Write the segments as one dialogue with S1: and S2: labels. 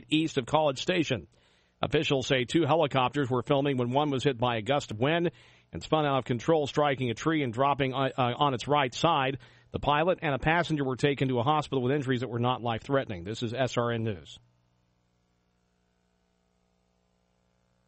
S1: east of College Station. Officials say 2 helicopters were filming when one was hit by a gust of wind and spun out of control, striking a tree and dropping on its right side. The pilot and a passenger were taken to a hospital with injuries that were not life-threatening. This is SRN News.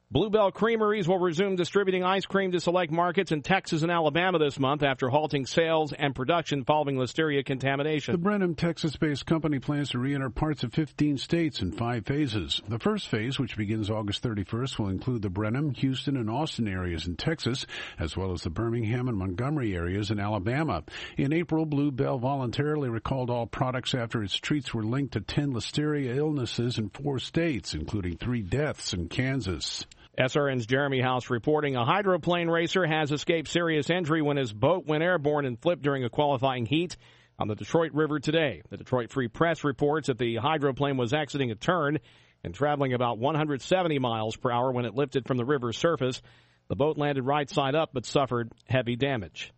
S1: Bluebell Creameries will resume distributing ice cream to select markets in Texas and Alabama this month after halting sales and production following listeria contamination.
S2: The Brenham, Texas-based company plans to re-enter parts of 15 states in 5 phases. The first phase, which begins August 31st, will include the Brenham, Houston, and Austin areas in Texas, as well as the Birmingham and Montgomery areas in Alabama. In April, Bluebell voluntarily recalled all products after its treats were linked to 10 listeria illnesses in 4 states, including 3 deaths in Kansas.
S1: SRN's Jeremy House reporting a hydroplane racer has escaped serious injury when his boat went airborne and flipped during a qualifying heat on the Detroit River today. The Detroit Free Press reports that the hydroplane was exiting a turn and traveling about 170 miles per hour when it lifted from the river's surface. The boat landed right side up but suffered heavy damage.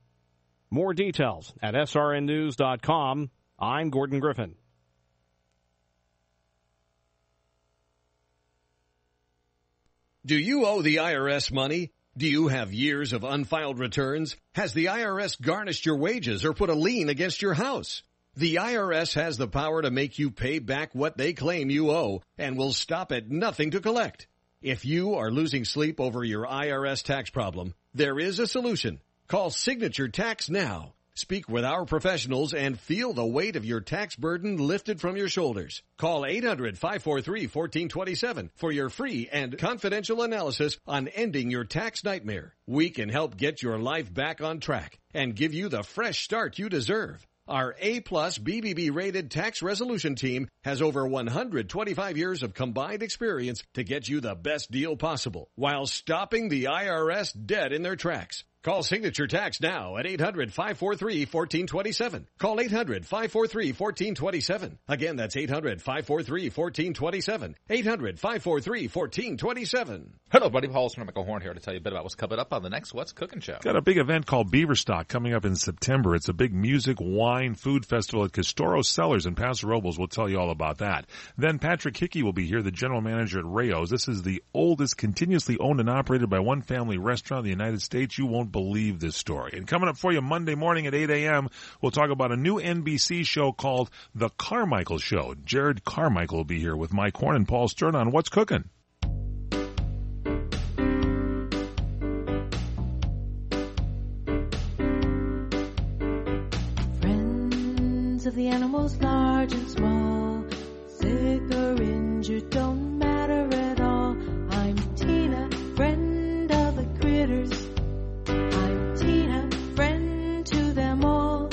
S1: More details at srnnews.com. I'm Gordon Griffin.
S3: Do you owe the IRS money? Do you have years of unfiled returns? Has the IRS garnished your wages or put a lien against your house? The IRS has the power to make you pay back what they claim you owe and will stop at nothing to collect. If you are losing sleep over your IRS tax problem, there is a solution. Call Signature Tax now. Speak with our professionals and feel the weight of your tax burden lifted from your shoulders. Call 800-543-1427 for your free and confidential analysis on ending your tax nightmare. We can help get your life back on track and give you the fresh start you deserve. Our A-plus BBB rated tax resolution team has over 125 years of combined experience to get you the best deal possible while stopping the IRS dead in their tracks. Call Signature Tax now at 800-543-1427. Call 800-543-1427. Again, that's 800-543-1427. 800-543-1427.
S4: Hello, buddy. Paul Michael Horn here to tell you a bit about what's coming up on the next What's Cooking show.
S5: Got a big event called Beaverstock coming up in September. It's a big music, wine, food festival at Castoro Cellars in Paso Robles. We'll tell you all about that. Then Patrick Hickey will be here, the general manager at Rayo's. This is the oldest continuously owned and operated by one family restaurant in the United States. You won't believe this story. And coming up for you Monday morning at 8 a.m., we'll talk about a new NBC show called The Carmichael Show. Jared Carmichael will be here with Mike Horn and Paul Stern on What's Cooking.
S6: Friends of the animals large and small, sick or injured, don't matter at all. I'm Tina, friend of the critters. I'm Tina, friend to them all.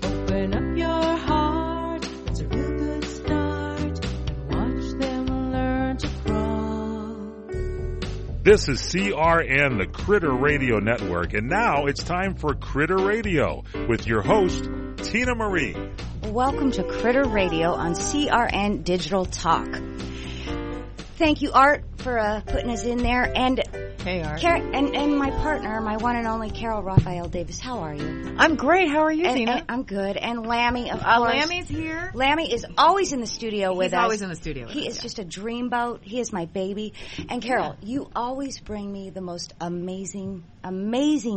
S6: Open up your heart, it's a real good start, and watch them learn to crawl.
S5: This is CRN, the Critter Radio Network, and now it's time for Critter Radio with your host, Tina Marie.
S7: Welcome to Critter Radio on CRN Digital Talk. Thank you, Art, for putting us in there. And
S8: hey, Art.
S7: And my partner, my one and only Carol Raphael Davis. How are you?
S8: I'm great. How are you, Tina?
S7: And I'm good. And Lammy, of course.
S8: Lammy's here.
S7: Lammy is always in the studio with us.
S8: He's always in the studio with us.
S7: He is just a dreamboat. He is my baby. And Carol, you always bring me the most amazing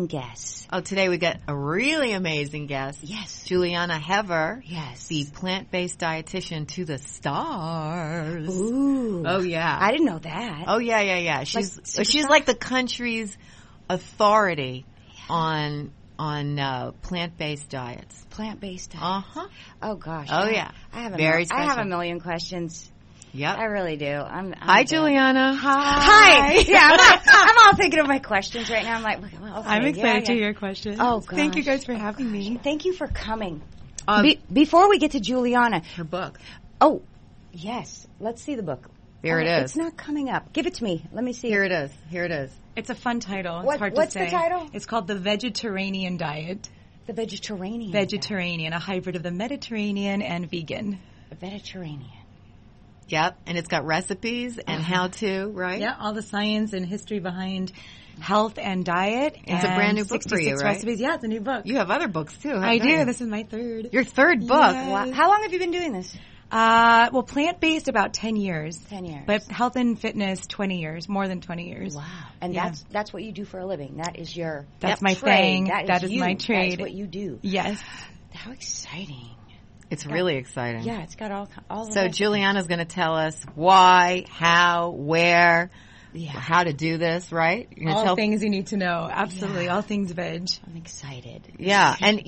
S7: guests.
S8: Oh, today we got a really amazing guest.
S7: Yes.
S8: Juliana Hever.
S7: Yes.
S8: The plant-based dietitian to the stars.
S7: Ooh.
S8: Oh, yeah.
S7: I didn't know that.
S8: Oh, yeah. She's like the country's authority on plant-based diets.
S7: Plant-based diets.
S8: Uh-huh.
S7: Oh, gosh.
S8: Oh, yeah.
S7: I have
S8: Very special.
S7: I have a million questions.
S8: Yep.
S7: I really do.
S8: Hi, Juliana.
S7: Hi. Yeah, I'm all thinking of my questions right now. I'm like, well, okay,
S9: I'm excited to hear your questions.
S7: Oh, gosh.
S9: Thank you guys for having me.
S7: Thank you for coming. Before we get to Juliana.
S8: Her book.
S7: Oh, yes. Let's see the book.
S8: Here it is.
S7: It's not coming up. Give it to me. Let me see.
S8: Here it is.
S9: It's a fun title. It's hard to say.
S7: What's the title?
S9: It's called The Vegetarian Diet.
S7: The Vegetarian.
S9: Vegetarian, a hybrid of the Mediterranean and vegan.
S7: The Mediterranean.
S8: Yep, and it's got recipes and how-to, right?
S9: Yeah, all the science and history behind health and diet.
S8: It's a brand new book for you, right?
S9: Recipes. Yeah, it's a new book.
S8: You have other books, too.
S9: I do. This is my third.
S8: Your third book.
S9: Yes.
S7: Wow. How long have you been doing this?
S9: Well, plant-based about 10 years.
S7: 10 years.
S9: But health and fitness 20 years, more than 20 years.
S7: Wow. And that's what you do for a living. That is your
S9: That's my
S7: trade.
S9: thing. That is
S7: you.
S9: my trade.
S7: That's what you do.
S9: Yes.
S7: How exciting.
S8: It's really exciting.
S7: Yeah, it's got all
S8: So Juliana's going to tell us why, how, where, how to do this, right?
S9: All things you need to know. Absolutely. All things veg.
S7: I'm excited.
S8: Yeah. And,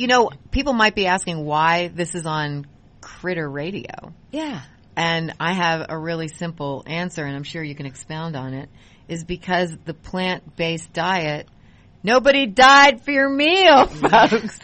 S8: people might be asking why this is on Critter Radio.
S7: Yeah.
S8: And I have a really simple answer, and I'm sure you can expound on it, is because the plant-based diet, nobody died for your meal, folks.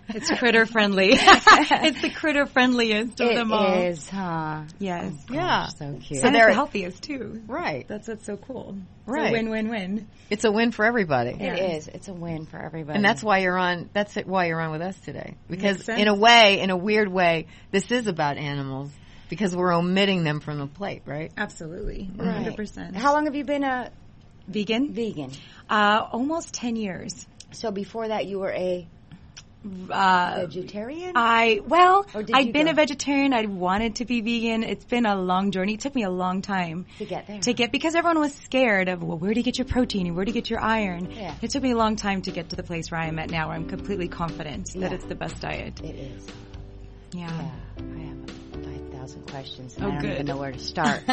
S9: It's critter friendly. It's the critter friendliest of them all.
S7: It is, huh?
S9: Yes.
S7: Oh,
S8: yeah.
S7: So cute.
S9: So they're the healthiest too.
S8: Right.
S9: That's what's so cool.
S8: Right.
S9: It's a win-win-win.
S8: It's a win for everybody.
S7: It is. It's a win for everybody.
S8: And that's why you're on. That's why you're on with us today. Because in a weird way, this is about animals. Because we're omitting them from the plate, right?
S9: Absolutely.
S7: Right.
S9: 100%.
S7: How long have you been a
S9: vegan?
S7: Vegan.
S9: Almost 10 years.
S7: So before that, you were a vegetarian?
S9: I'd been a vegetarian. I wanted to be vegan. It's been a long journey. It took me a long time
S7: to get there.
S9: Because everyone was scared of, well, where do you get your protein and where do you get your iron?
S7: Yeah.
S9: It took me a long time to get to the place where I am at now, where I'm completely confident that it's the best diet.
S7: It is.
S9: Yeah.
S7: I have 5,000 questions. And
S9: Oh,
S7: I don't
S9: good.
S7: even know where to start.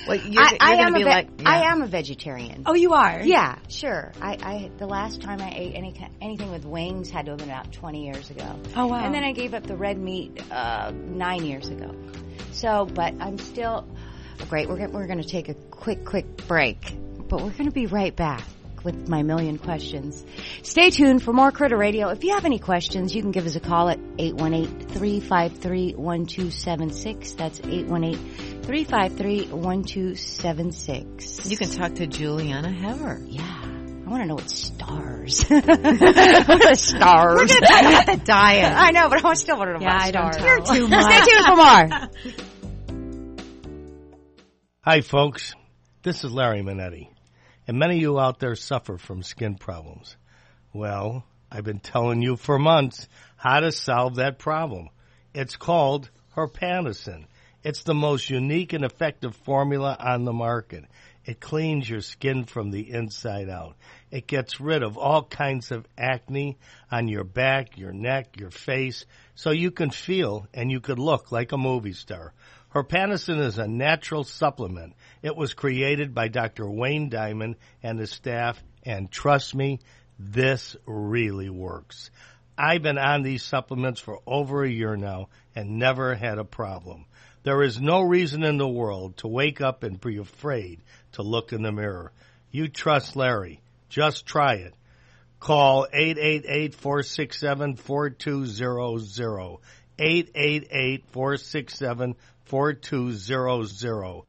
S8: Well,
S7: I am a vegetarian.
S9: Oh, you are?
S7: Yeah, sure. The last time I ate anything with wings had to have been about 20 years ago.
S9: Oh, wow.
S7: And then I gave up the red meat 9 years ago. So, but I'm still great. We're going to take a quick break, but we're going to be right back with my million questions. Stay tuned for more Critter Radio. If you have any questions, you can give us a call at 818-353-1276. That's 818-353-1276.
S8: You can talk to Juliana Hever.
S7: Yeah. I want to know what stars. What are stars?
S8: We're going to talk about the diet.
S7: I know, but I still want to know about stars.
S9: You're too much.
S7: Stay tuned for more.
S10: Hi, folks. This is Larry Minetti. And many of you out there suffer from skin problems. Well, I've been telling you for months how to solve that problem. It's called Herpanacin. It's the most unique and effective formula on the market. It cleans your skin from the inside out. It gets rid of all kinds of acne on your back, your neck, your face, so you can feel and you could look like a movie star. Herpanacin is a natural supplement. It was created by Dr. Wayne Diamond and his staff, and trust me, this really works. I've been on these supplements for over a year now and never had a problem. There is no reason in the world to wake up and be afraid to look in the mirror. You trust Larry. Just try it. Call 888-467-4200. 888-467-4200.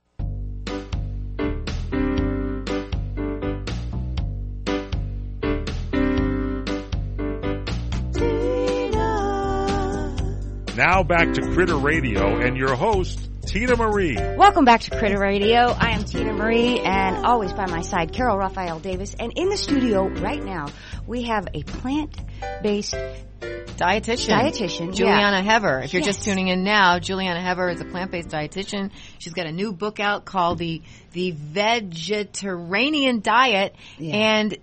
S5: Now back to Critter Radio and your host, Tina Marie.
S7: Welcome back to Critter Radio. I am Tina Marie, and always by my side, Carol Raphael Davis. And in the studio right now, we have a plant-based dietitian,
S8: Juliana Hever. If you're just tuning in now, Juliana Hever is a plant-based dietitian. She's got a new book out called The Vegetarian Diet. Yeah. And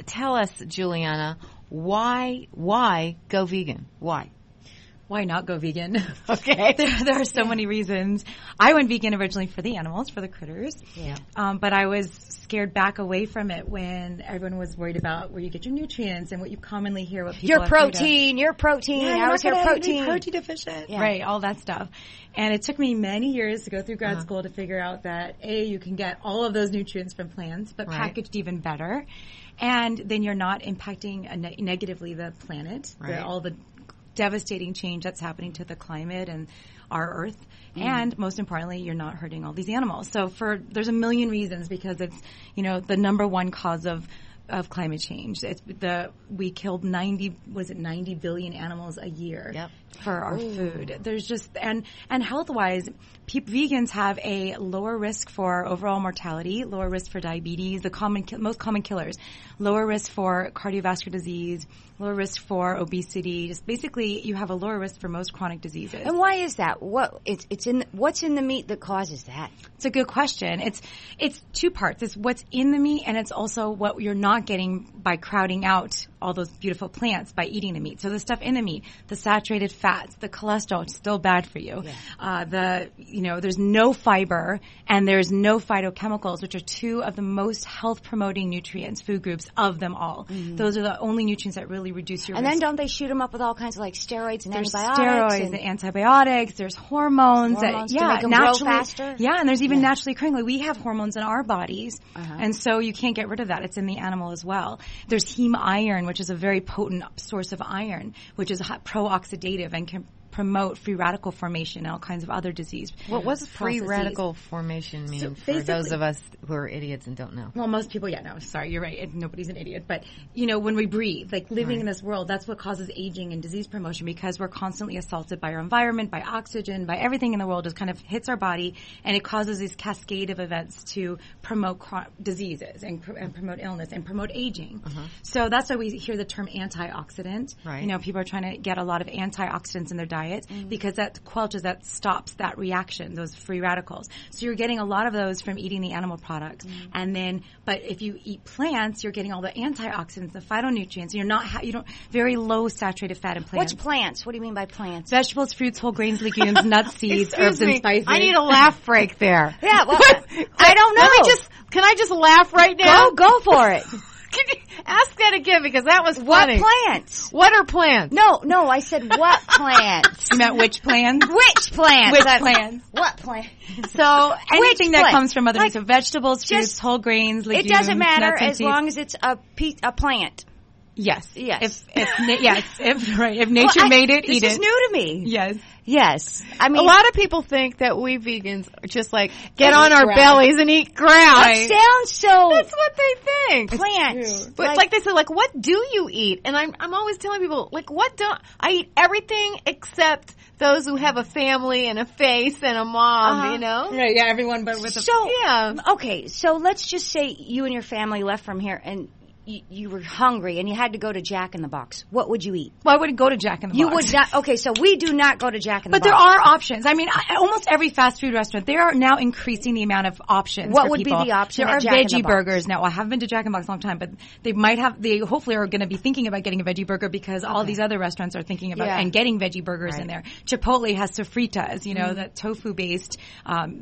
S8: tell us, Juliana, why go vegan?
S9: Why not go vegan?
S8: Okay.
S9: There are so many reasons. I went vegan originally for the animals, for the critters.
S7: Yeah.
S9: But I was scared back away from it when everyone was worried about where you get your nutrients and what you commonly hear what people
S7: Your protein.
S9: Yeah,
S7: How is your protein?
S9: Protein deficient. Yeah. Right, all that stuff. And it took me many years to go through grad school to figure out that, A, you can get all of those nutrients from plants, but packaged even better. And then you're not impacting negatively the planet, all the devastating change that's happening to the climate and our earth. And most importantly, you're not hurting all these animals. So there's a million reasons, because it's, the number one cause of climate change. We killed 90 billion animals a year.
S8: Yep.
S9: for our food. There's just and health-wise, vegans have a lower risk for overall mortality, lower risk for diabetes, the most common killers, lower risk for cardiovascular disease, lower risk for obesity. Just basically, you have a lower risk for most chronic diseases.
S7: And why is that? What's in the meat that causes that?
S9: It's a good question. It's two parts. It's what's in the meat, and it's also what you're not getting by crowding out all those beautiful plants by eating the meat. So the stuff in the meat, the saturated fats, the cholesterol, it's still bad for you. Yeah. There's no fiber and there's no phytochemicals, which are two of the most health promoting nutrients, food groups of them all. Mm-hmm. Those are the only nutrients that really reduce your risk.
S7: And then don't they shoot them up with all kinds of like steroids and
S9: there's
S7: antibiotics?
S9: Steroids and antibiotics. There's hormones that
S7: to make them grow faster.
S9: Yeah, and there's even naturally occurring. Like we have hormones in our bodies, and so you can't get rid of that. It's in the animal as well. There's heme iron, which is a very potent source of iron, which is pro-oxidative and can promote free radical formation and all kinds of other disease.
S8: What does free radical formation mean for those of us who are idiots and don't know?
S9: Well, most people, sorry, you're right. Nobody's an idiot. But, when we breathe, like living in this world, that's what causes aging and disease promotion because we're constantly assaulted by our environment, by oxygen, by everything in the world just kind of hits our body and it causes these cascade of events to promote diseases and promote illness and promote aging. So that's why we hear the term antioxidant. Right. People are trying to get a lot of antioxidants in their diet because that stops that reaction, those free radicals. So you're getting a lot of those from eating the animal products. But if you eat plants, you're getting all the antioxidants, the phytonutrients. You don't very low saturated fat in plants.
S7: What's plants? What do you mean by plants?
S9: Vegetables, fruits, whole grains, legumes, nuts, seeds, herbs, and spices.
S8: I need a laugh break there.
S7: Yeah, well, I don't know.
S8: Can I just laugh right now?
S7: Go for it.
S8: Can you ask that again because that was funny.
S7: What plants?
S8: What are plants?
S7: No, I said what plants?
S9: You meant which plants?
S7: Which plants?
S9: Which plants?
S7: What plants?
S9: So anything that comes from other so vegetables, fruits, whole grains, legumes.
S7: It doesn't matter
S9: nuts and
S7: as
S9: seeds.
S7: long as it's a plant.
S9: Yes.
S7: If
S9: nature made it,
S7: eat it. This is new to me. Yes. I mean,
S8: a lot of people think that we vegans just like get on our bellies and eat grass.
S7: It sounds so.
S8: That's what they think.
S7: Plants.
S8: But like they said, like what do you eat? And I'm always telling people, like what don't I eat everything except those who have a family and a face and a mom,
S9: Right, yeah, everyone but with
S7: Okay, so let's just say you and your family left from here and you were hungry and you had to go to Jack in the Box. What would you eat?
S9: Well, I wouldn't go to Jack in the Box.
S7: You would not. Okay, so we do not go to Jack in the Box.
S9: But there are options. I mean, almost every fast food restaurant, they are now increasing the amount of options
S7: What
S9: for
S7: would
S9: people.
S7: be the option
S9: There
S7: at
S9: are
S7: Jack in the
S9: veggie
S7: Box?
S9: burgers now. I haven't been to Jack in the Box in a long time, but they hopefully are going to be thinking about getting a veggie burger because all these other restaurants are thinking about and getting veggie burgers in there. Chipotle has sofritas, that tofu-based,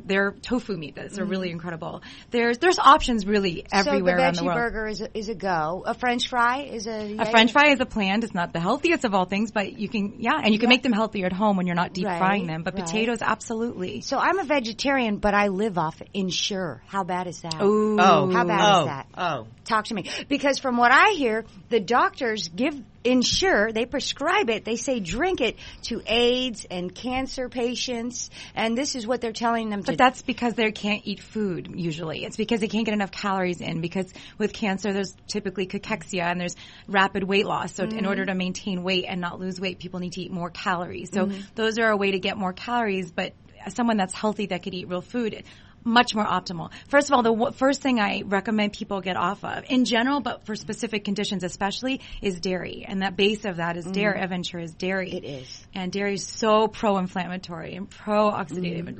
S9: their tofu meat that's really incredible. There's options really everywhere around the world.
S7: So the veggie burger is a go. A French fry is a
S9: French fry is a plant. It's not the healthiest of all things, but you can make them healthier at home when you're not deep frying them. But potatoes, absolutely.
S7: So I'm a vegetarian, but I live off Ensure. How bad is that?
S9: How
S7: bad is that? Talk to me. Because from what I hear, the doctors give Ensure, they prescribe it, they say drink it to AIDS and cancer patients, and this is what they're telling them to.
S9: But that's because they can't eat food, usually. It's because they can't get enough calories in, because with cancer, there's typically cachexia and there's rapid weight loss. So in order to maintain weight and not lose weight, people need to eat more calories. So those are a way to get more calories, but someone that's healthy that could eat real food, much more optimal. First of all, the first thing I recommend people get off of, in general, but for specific conditions especially, is dairy. And that base of that is dairy. Ensure is dairy.
S7: It is.
S9: And dairy is so pro-inflammatory and pro-oxidative. And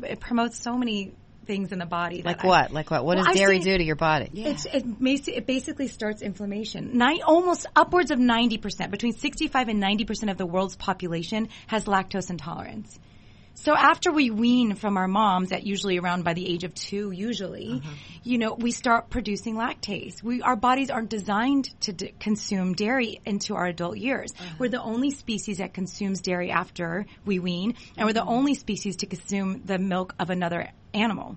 S9: it promotes so many things in the body.
S8: Like what? What does dairy do to your body?
S9: Yeah. It basically starts inflammation. Almost upwards of 90%, between 65 and 90% of the world's population has lactose intolerance. So after we wean from our moms at usually around by the age of 2, we start producing lactase. Our bodies aren't designed to consume dairy into our adult years. We're the only species that consumes dairy after we wean, and we're the only species to consume the milk of another animal.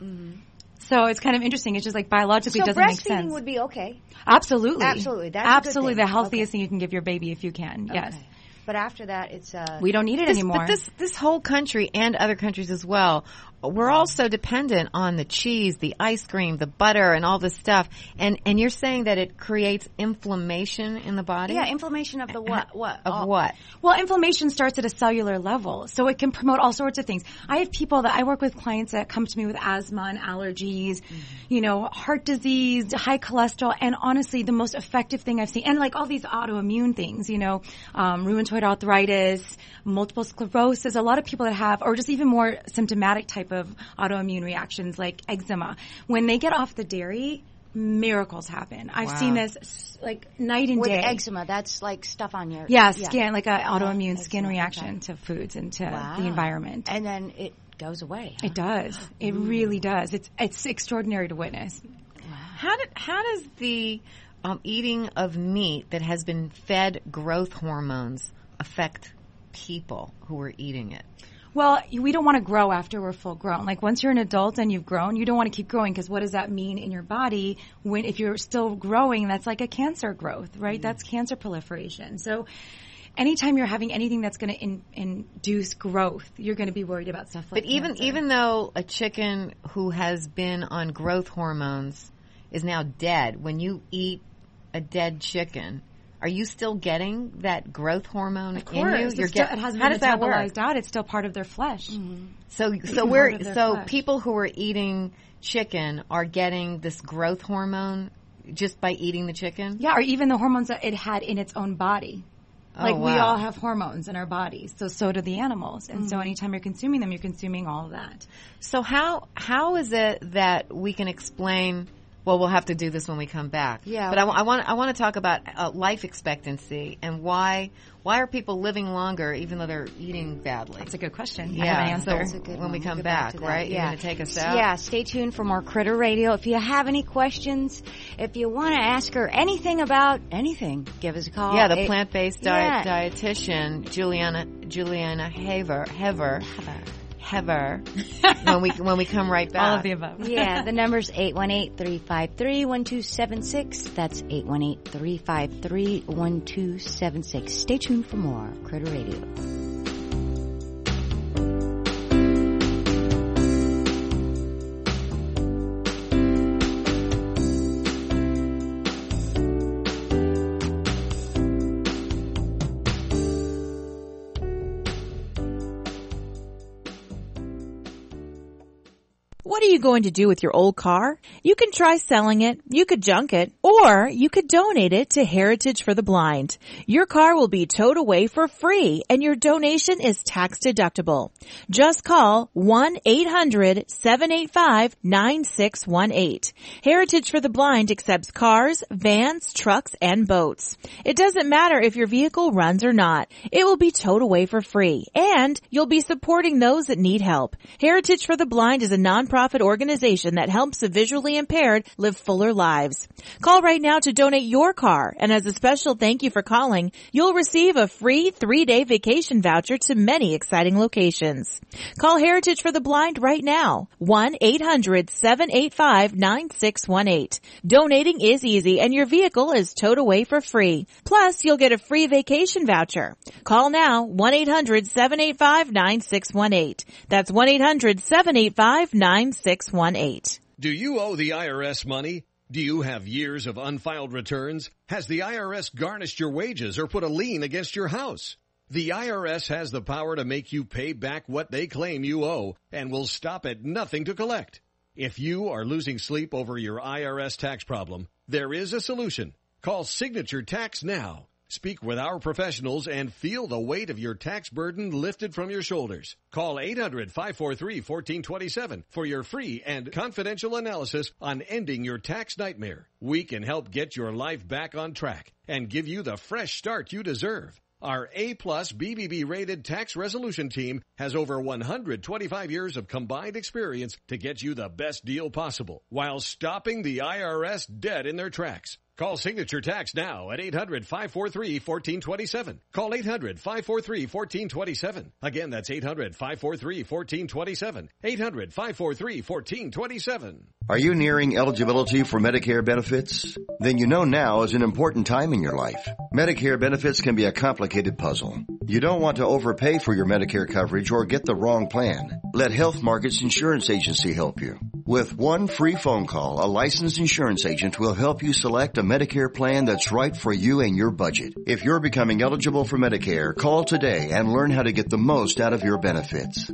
S9: So it's kind of interesting. It's just like biologically it doesn't make sense.
S7: So breastfeeding would be okay?
S9: Absolutely.
S7: Absolutely. That's
S9: absolutely the healthiest thing you can give your baby if you can.
S7: Okay.
S9: Yes.
S7: But after that, it's
S9: we don't need it anymore.
S8: But this whole country and other countries as well we're all so dependent on the cheese, the ice cream, the butter, and all this stuff. And you're saying that it creates inflammation in the body?
S7: Yeah, inflammation of the what?
S8: Of what?
S9: Well, inflammation starts at a cellular level, so it can promote all sorts of things. I have people that I work with, clients that come to me with asthma and allergies, heart disease, high cholesterol, and honestly, the most effective thing I've seen, and like all these autoimmune things, rheumatoid arthritis, multiple sclerosis, a lot of people that have, or just even more symptomatic type of autoimmune reactions like eczema. When they get off the dairy, miracles happen. I've seen this like night and day.
S7: With eczema, that's like stuff on your
S9: skin, like an autoimmune skin reaction to foods and to the environment.
S7: And then it goes away. Huh?
S9: It does. It really does. It's extraordinary to witness.
S8: Wow. How does the eating of meat that has been fed growth hormones affect people who are eating it?
S9: Well, we don't want to grow after we're full grown. Like once you're an adult and you've grown, you don't want to keep growing because what does that mean in your body when if you're still growing? That's like a cancer growth, right? Mm-hmm. That's cancer proliferation. So anytime you're having anything that's going to induce growth, you're going to be worried about stuff like cancer. But
S8: even though a chicken who has been on growth hormones is now dead, when you eat a dead chicken, are you still getting that growth hormone in you?
S9: It hasn't been metabolized out. It's still part of their flesh.
S8: Mm-hmm. So people who are eating chicken are getting this growth hormone just by eating the chicken?
S9: Yeah, or even the hormones that it had in its own body. We all have hormones in our bodies, so do the animals. And so anytime you're consuming them, you're consuming all of that.
S8: So how is it that we can explain? Well, we'll have to do this when we come back.
S7: Yeah.
S8: But I want to talk about life expectancy and why are people living longer even though they're eating badly?
S9: That's a good question.
S8: Yeah.
S9: I have an answer.
S8: That's a good when we come back, right?
S7: Yeah.
S8: You're going to take us out?
S7: Yeah. Stay tuned for more Critter Radio. If you have any questions, if you want to ask her anything about anything, give us a call.
S8: Yeah, the plant-based dietitian, Juliana Hever. when we come right back.
S9: All of the above.
S7: Yeah, the number's 818-353-1276. That's 818-353-1276. Stay tuned for more Critter Radio.
S11: What are you going to do with your old car? You can try selling it, you could junk it, or you could donate it to Heritage for the Blind. Your car will be towed away for free and your donation is tax deductible. Just call 1-800-785-9618. Heritage for the Blind accepts cars, vans, trucks, and boats. It doesn't matter if your vehicle runs or not. It will be towed away for free and you'll be supporting those that need help. Heritage for the Blind is a nonprofit organization that helps the visually impaired live fuller lives. Call right now to donate your car, and as a special thank you for calling, you'll receive a free 3-day vacation voucher to many exciting locations. Call Heritage for the Blind right now, 1-800-785-9618. Donating is easy, and your vehicle is towed away for free. Plus, you'll get a free vacation voucher. Call now, 1-800-785-9618. That's 1-800-785-9618.
S3: Do you owe the IRS money? Do you have years of unfiled returns? Has the IRS garnished your wages or put a lien against your house? The IRS has the power to make you pay back what they claim you owe and will stop at nothing to collect. If you are losing sleep over your IRS tax problem, there is a solution. Call Signature Tax now. Speak with our professionals and feel the weight of your tax burden lifted from your shoulders. Call 800-543-1427 for your free and confidential analysis on ending your tax nightmare. We can help get your life back on track and give you the fresh start you deserve. Our A-plus BBB rated tax resolution team has over 125 years of combined experience to get you the best deal possible while stopping the IRS dead in their tracks. Call Signature Tax now at 800-543-1427. Call 800-543-1427. Again, that's 800-543-1427. 800-543-1427.
S12: Are you nearing eligibility for Medicare benefits? Then you know now is an important time in your life. Medicare benefits can be a complicated puzzle. You don't want to overpay for your Medicare coverage or get the wrong plan. Let Health Markets Insurance Agency help you. With one free phone call, a licensed insurance agent will help you select a Medicare plan that's right for you and your budget. If you're becoming eligible for Medicare, call today and learn how to get the most out of your benefits.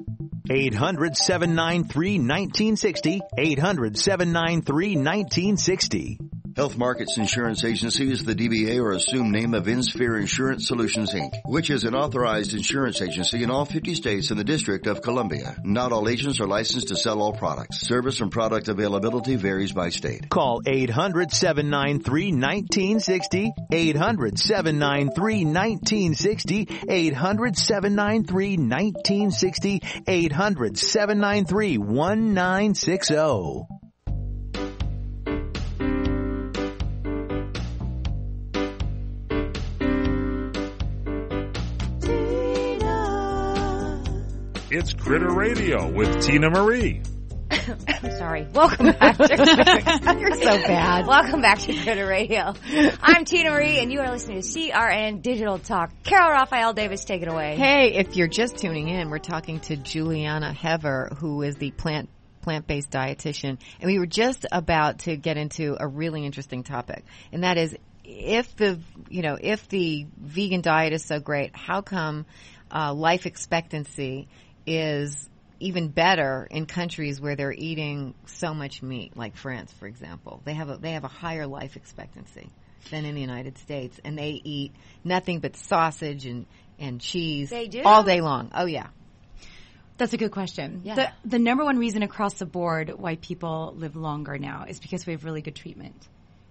S13: 800-793-1960. 800-793-1960.
S12: Health Markets Insurance Agency is the DBA or assumed name of InSphere Insurance Solutions, Inc., which is an authorized insurance agency in all 50 states and the District of Columbia. Not all agents are licensed to sell all products. Service and product availability varies by state.
S13: Call 800-793-1960. 800-793-1960. 800-793-1960. 800-793-1960.
S5: It's Critter Radio with Tina Marie.
S7: I'm sorry. Welcome back to You're so bad. Welcome back to Critter Radio. I'm Tina Marie, and you are listening to CRN Digital Talk. Carol Raphael Davis, take it away.
S8: Hey, if you're just tuning in, we're talking to Juliana Hever, who is the plant-based dietitian, and we were just about to get into a really interesting topic, and that is if the vegan diet is so great, how come life expectancy is even better in countries where they're eating so much meat, like France, for example. They have a higher life expectancy than in the United States, and they eat nothing but sausage and cheese all day long. Oh, yeah.
S9: That's a good question.
S8: Yeah.
S9: The number one reason across the board why people live longer now is because we have really good treatment.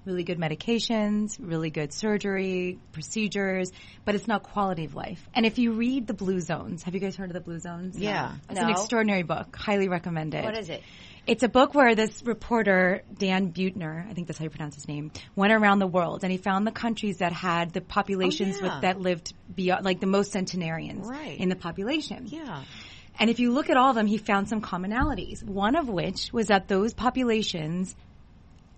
S9: Really good medications, really good surgery, procedures, but it's not quality of life. And if you read The Blue Zones, have you guys heard of The Blue Zones?
S8: Yeah.
S9: It's an extraordinary book. Highly recommend it.
S7: What is it?
S9: It's a book where this reporter, Dan Buettner, I think that's how you pronounce his name, went around the world and he found the countries that had the populations that lived beyond, like the most centenarians in the population.
S8: Yeah.
S9: And if you look at all of them, he found some commonalities. One of which was that those populations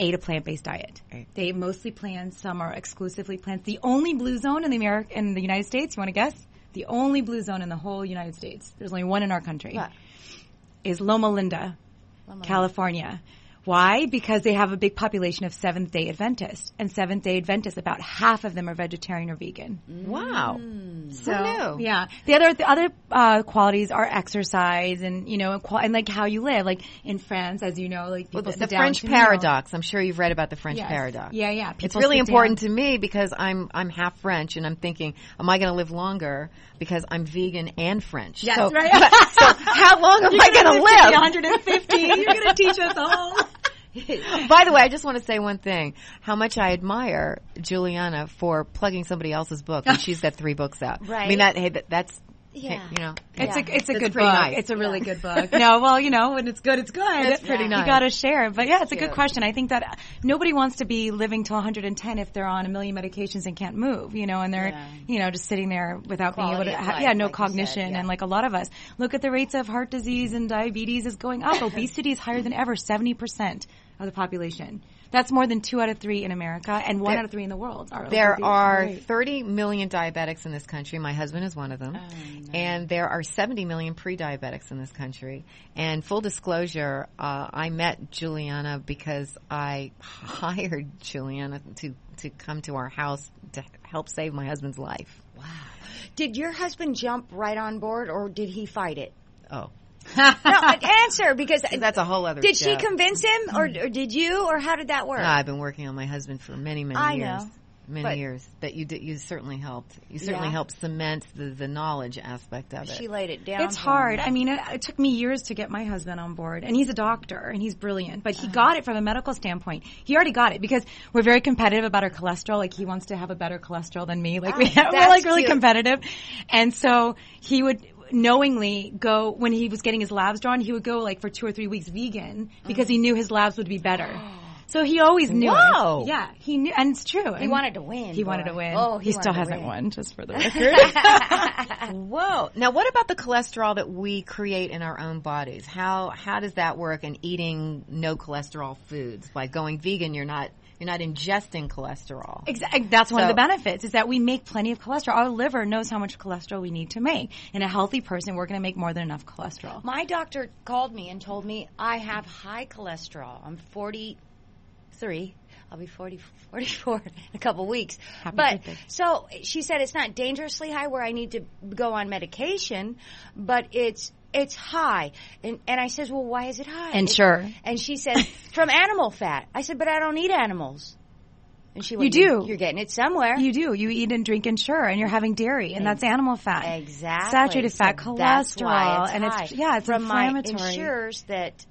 S9: ate a plant-based diet. Right. They ate mostly plants. Some are exclusively plants. The only blue zone in the United States, you want to guess? The only blue zone in the whole United States. There's only one in our country.
S7: What?
S9: Is Loma Linda, California. Why? Because they have a big population of Seventh-day Adventists. And Seventh-day Adventists, about half of them are vegetarian or vegan.
S8: Wow.
S9: So,
S8: who knew?
S9: Yeah. The other qualities are exercise and, and like how you live. Like in France, as you know, like people
S8: the French paradox. I'm sure you've read about the French paradox.
S9: Yeah, yeah.
S8: It's really important to me because I'm half French and I'm thinking, am I going to live longer because I'm vegan and French?
S9: Yes,
S8: so,
S9: right.
S8: So how long am I going to live?
S9: 150. You're going to teach us all.
S8: By the way, I just want to say one thing. How much I admire Juliana for plugging somebody else's book when she's got 3 books out.
S7: Right.
S8: I mean, that's... Yeah.
S9: It's a good book.
S8: Nice.
S9: It's a really good book. No, well, when it's good, it's good.
S8: That's pretty nice.
S9: You got to share. But yeah, it's a good question. I think that nobody wants to be living till 110 if they're on a million medications and can't move, and they're, just sitting there without being able to no cognition. And like a lot of us, look at the rates of heart disease and diabetes is going up. Obesity is higher than ever, 70% of the population. That's more than 2 out of 3 in America and 1 out of 3 in the world.
S8: There are 30 million diabetics in this country. My husband is one of them.
S9: Nice.
S8: And there are 70 million pre-diabetics in this country. And full disclosure, I met Juliana because I hired Juliana to come to our house to help save my husband's life.
S7: Wow. Did your husband jump right on board or did he fight it?
S8: Oh.
S7: No, answer, because
S8: that's a whole other
S7: Did
S8: show.
S7: she convince him, or did you, or how did that work?
S8: No, I've been working on my husband for many years.
S7: I know.
S8: Many years. But you certainly helped. You certainly helped cement the knowledge aspect of it.
S7: She laid it down.
S9: It's hard. I mean, it took me years to get my husband on board, and he's a doctor, and he's brilliant. But he got it from a medical standpoint. He already got it because we're very competitive about our cholesterol. Like, he wants to have a better cholesterol than me. Like, we're like really competitive. And so he would knowingly go, when he was getting his labs drawn, he would go like for 2 or 3 weeks vegan because he knew his labs would be better. So he always knew
S7: Whoa.
S9: it. Yeah, he knew, and it's true.
S7: He wanted to win.
S9: He wanted to win.
S7: Oh,
S9: he still hasn't won, just for the record.
S8: Whoa. Now, what about the cholesterol that we create in our own bodies? How does that work in eating no cholesterol foods? By going vegan, you're not ingesting cholesterol.
S9: Exactly. That's one of the benefits, is that we make plenty of cholesterol. Our liver knows how much cholesterol we need to make. In a healthy person, we're going to make more than enough cholesterol.
S7: My doctor called me and told me I have high cholesterol. I'm 43. I'll be 44 in a couple weeks.
S9: Happy
S7: but
S9: birthday.
S7: So she said it's not dangerously high where I need to go on medication, but it's high. And I says, well, why is it high?
S9: And
S7: she said, from animal fat. I said, but I don't eat animals. And she went,
S9: you do.
S7: You're getting it somewhere.
S9: You do. You eat and drink Ensure, and you're having dairy, and that's animal fat.
S7: Exactly.
S9: Saturated fat,
S7: So that's
S9: cholesterol,
S7: why it's
S9: and
S7: high.
S9: it's
S7: from
S9: inflammatory.
S7: my Ensures that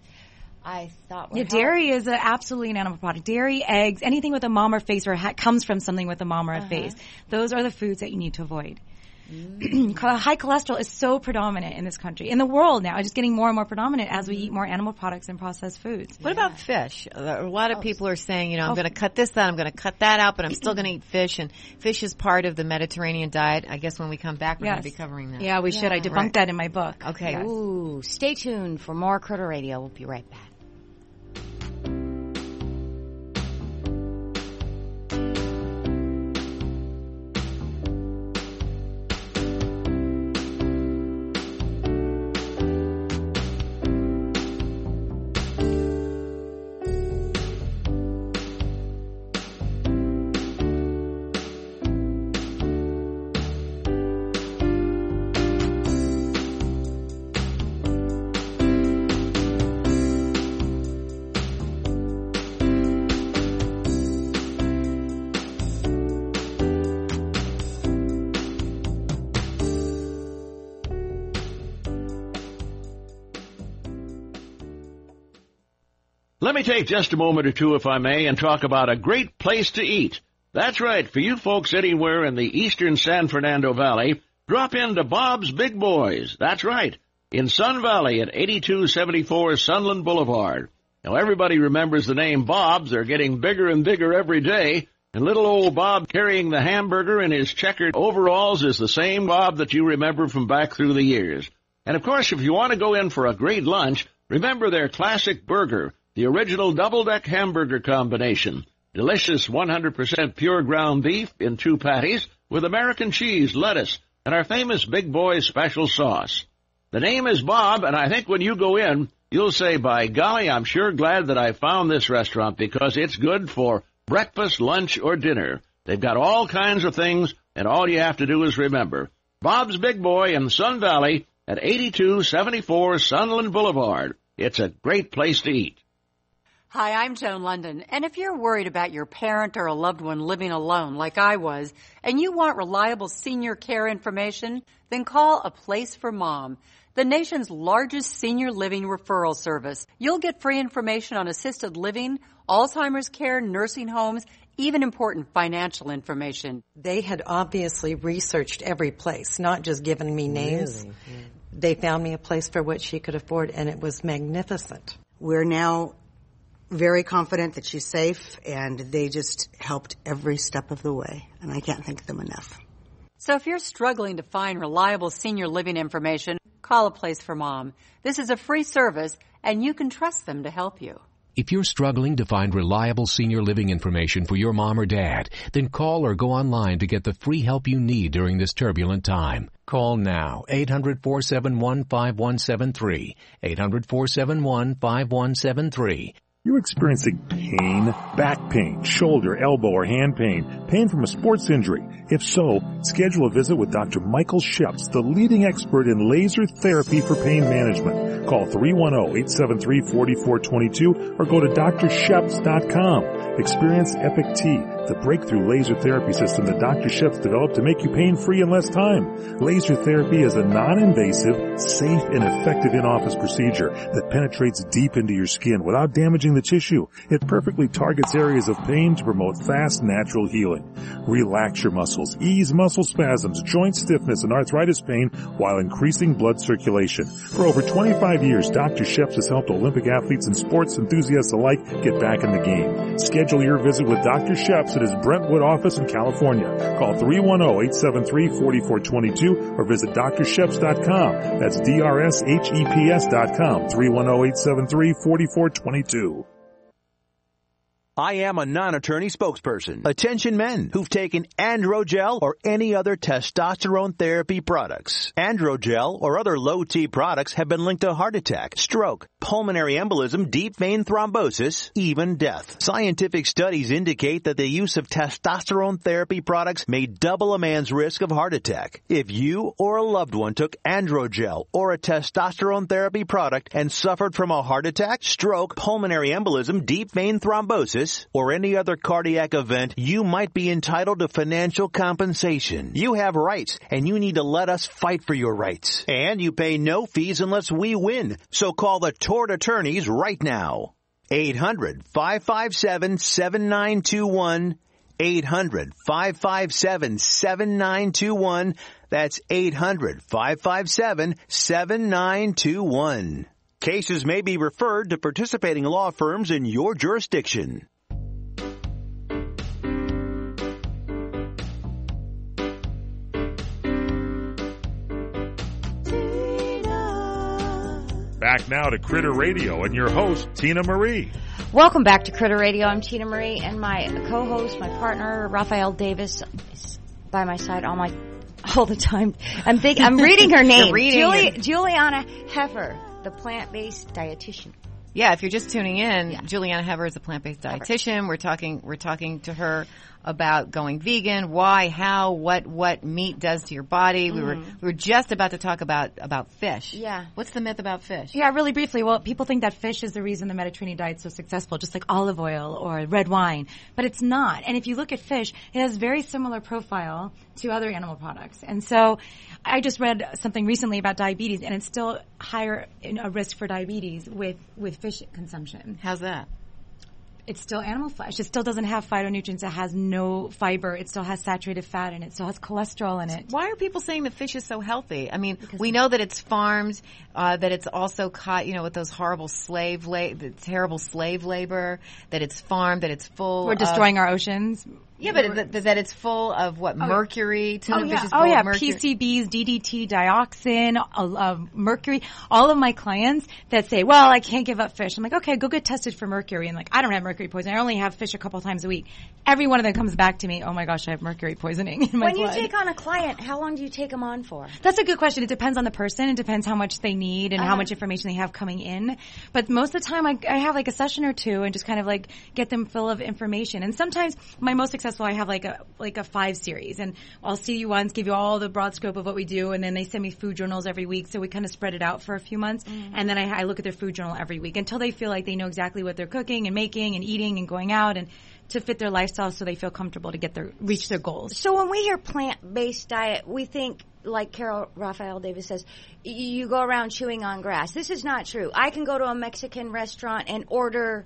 S7: I thought were
S9: dairy is absolutely an animal product. Dairy, eggs, anything with a mom or face or comes from something with a mom or a face. Those are the foods that you need to avoid. High cholesterol is so predominant in this country. In the world now, it's just getting more and more predominant as we eat more animal products and processed foods.
S8: What about fish? A lot of people are saying, I'm going to cut this out, I'm going to cut that out, but I'm still going to eat fish. And fish is part of the Mediterranean diet. I guess when we come back, we're going to be covering that.
S9: Yeah, we should. I debunked that in my book.
S8: Okay.
S7: Yes. Ooh, stay tuned for more Critter Radio. We'll be right back.
S14: Let me take just a moment or two, if I may, and talk about a great place to eat. That's right, for you folks anywhere in the eastern San Fernando Valley, drop into Bob's Big Boys. That's right, in Sun Valley at 8274 Sunland Boulevard. Now, everybody remembers the name Bob's. They're getting bigger and bigger every day, and little old Bob carrying the hamburger in his checkered overalls is the same Bob that you remember from back through the years. And, of course, if you want to go in for a great lunch, remember their classic burger, the original double-deck hamburger combination. Delicious 100% pure ground beef in 2 patties with American cheese, lettuce, and our famous Big Boy special sauce. The name is Bob, and I think when you go in, you'll say, by golly, I'm sure glad that I found this restaurant because it's good for breakfast, lunch, or dinner. They've got all kinds of things, and all you have to do is remember. Bob's Big Boy in Sun Valley at 8274 Sunland Boulevard. It's a great place to eat.
S15: Hi, I'm Joan London, and if you're worried about your parent or a loved one living alone like I was, and you want reliable senior care information, then call A Place for Mom, the nation's largest senior living referral service. You'll get free information on assisted living, Alzheimer's care, nursing homes, even important financial information.
S16: They had obviously researched every place, not just given me names.
S17: Really? Yeah.
S16: They found me a place for what she could afford, and it was magnificent.
S17: We're now very confident that she's safe, and they just helped every step of the way, and I can't thank them enough.
S15: So if you're struggling to find reliable senior living information, call A Place for Mom. This is a free service, and you can trust them to help you.
S18: If you're struggling to find reliable senior living information for your mom or dad, then call or go online to get the free help you need during this turbulent time. Call now, 800-471-5173, 800-471-5173.
S5: You're experiencing pain, back pain, shoulder, elbow, or hand pain, pain from a sports injury. If so, schedule a visit with Dr. Michael Sheps, the leading expert in laser therapy for pain management. Call 310-873-4422 or go to drsheps.com. Experience Epic T, the breakthrough laser therapy system that Dr. Shep's developed to make you pain-free in less time. Laser therapy is a non-invasive, safe, and effective in-office procedure that penetrates deep into your skin without damaging the tissue. It perfectly targets areas of pain to promote fast, natural healing. Relax your muscles, ease muscle spasms, joint stiffness, and arthritis pain while increasing blood circulation. For over 25 years, Dr. Shep's has helped Olympic athletes and sports enthusiasts alike get back in the game. Schedule your visit with Dr. Shep's at his Brentwood office in California. Call 310-873-4422 or visit drsheps.com. That's DRSHEPS.com. 310-873-4422.
S13: I am a non-attorney spokesperson. Attention men who've taken Androgel or any other testosterone therapy products. Androgel or other low-T products have been linked to heart attack, stroke, pulmonary embolism, deep vein thrombosis, even death. Scientific studies indicate that the use of testosterone therapy products may double a man's risk of heart attack. If you or a loved one took Androgel or a testosterone therapy product and suffered from a heart attack, stroke, pulmonary embolism, deep vein thrombosis, or any other cardiac event, you might be entitled to financial compensation. You have rights, and you need to let us fight for your rights. And you pay no fees unless we win. So call the Tort Attorneys right now. 800-557-7921. 800-557-7921. That's 800-557-7921. Cases may be referred to participating law firms in your jurisdiction.
S5: Back now to Critter Radio and your host, Tina Marie.
S7: Welcome back to Critter Radio. I'm Tina Marie, and my co-host, my partner, Raphael Davis, is by my side all the time. I'm reading her name. Juliana Heffer, the plant-based dietitian.
S8: Yeah, if you're just tuning in, Juliana Heffer is a plant-based dietitian. We're talking to her about going vegan, why, how, what meat does to your body. We were just about to talk about fish.
S7: Yeah.
S8: What's the myth about fish?
S9: Yeah, really briefly. Well, people think that fish is the reason the Mediterranean diet is so successful, just like olive oil or red wine. But it's not. And if you look at fish, it has very similar profile to other animal products. And so I just read something recently about diabetes, and it's still higher in a risk for diabetes with fish consumption.
S8: How's that?
S9: It's still animal flesh. It still doesn't have phytonutrients. It has no fiber. It still has saturated fat in it. It still has cholesterol in it.
S8: Why are people saying that fish is so healthy? I mean, we know that it's farmed, that it's also caught, with those horrible terrible slave labor, that it's farmed, that it's full
S9: We're destroying our oceans.
S8: Yeah, but that it's full of mercury.
S9: Fish is full of mercury. PCBs, DDT, dioxin, mercury. All of my clients that say, well, I can't give up fish. I'm like, okay, go get tested for mercury. And I don't have mercury poisoning. I only have fish a couple times a week. Every one of them comes back to me, oh my gosh, I have mercury poisoning in my blood.
S7: When you take on a client, how long do you take them on for?
S9: That's a good question. It depends on the person. It depends how much they need and how much information they have coming in. But most of the time I have a session or two and just kind of get them full of information. And sometimes my most successful, I have a 5 series, and I'll see you once, give you all the broad scope of what we do, and then they send me food journals every week, so we kind of spread it out for a few months, and then I look at their food journal every week until they feel like they know exactly what they're cooking and making and eating and going out and to fit their lifestyle so they feel comfortable to reach their goals.
S7: So when we hear plant-based diet, we think, like Carol Raphael Davis says, you go around chewing on grass. This is not true. I can go to a Mexican restaurant and order...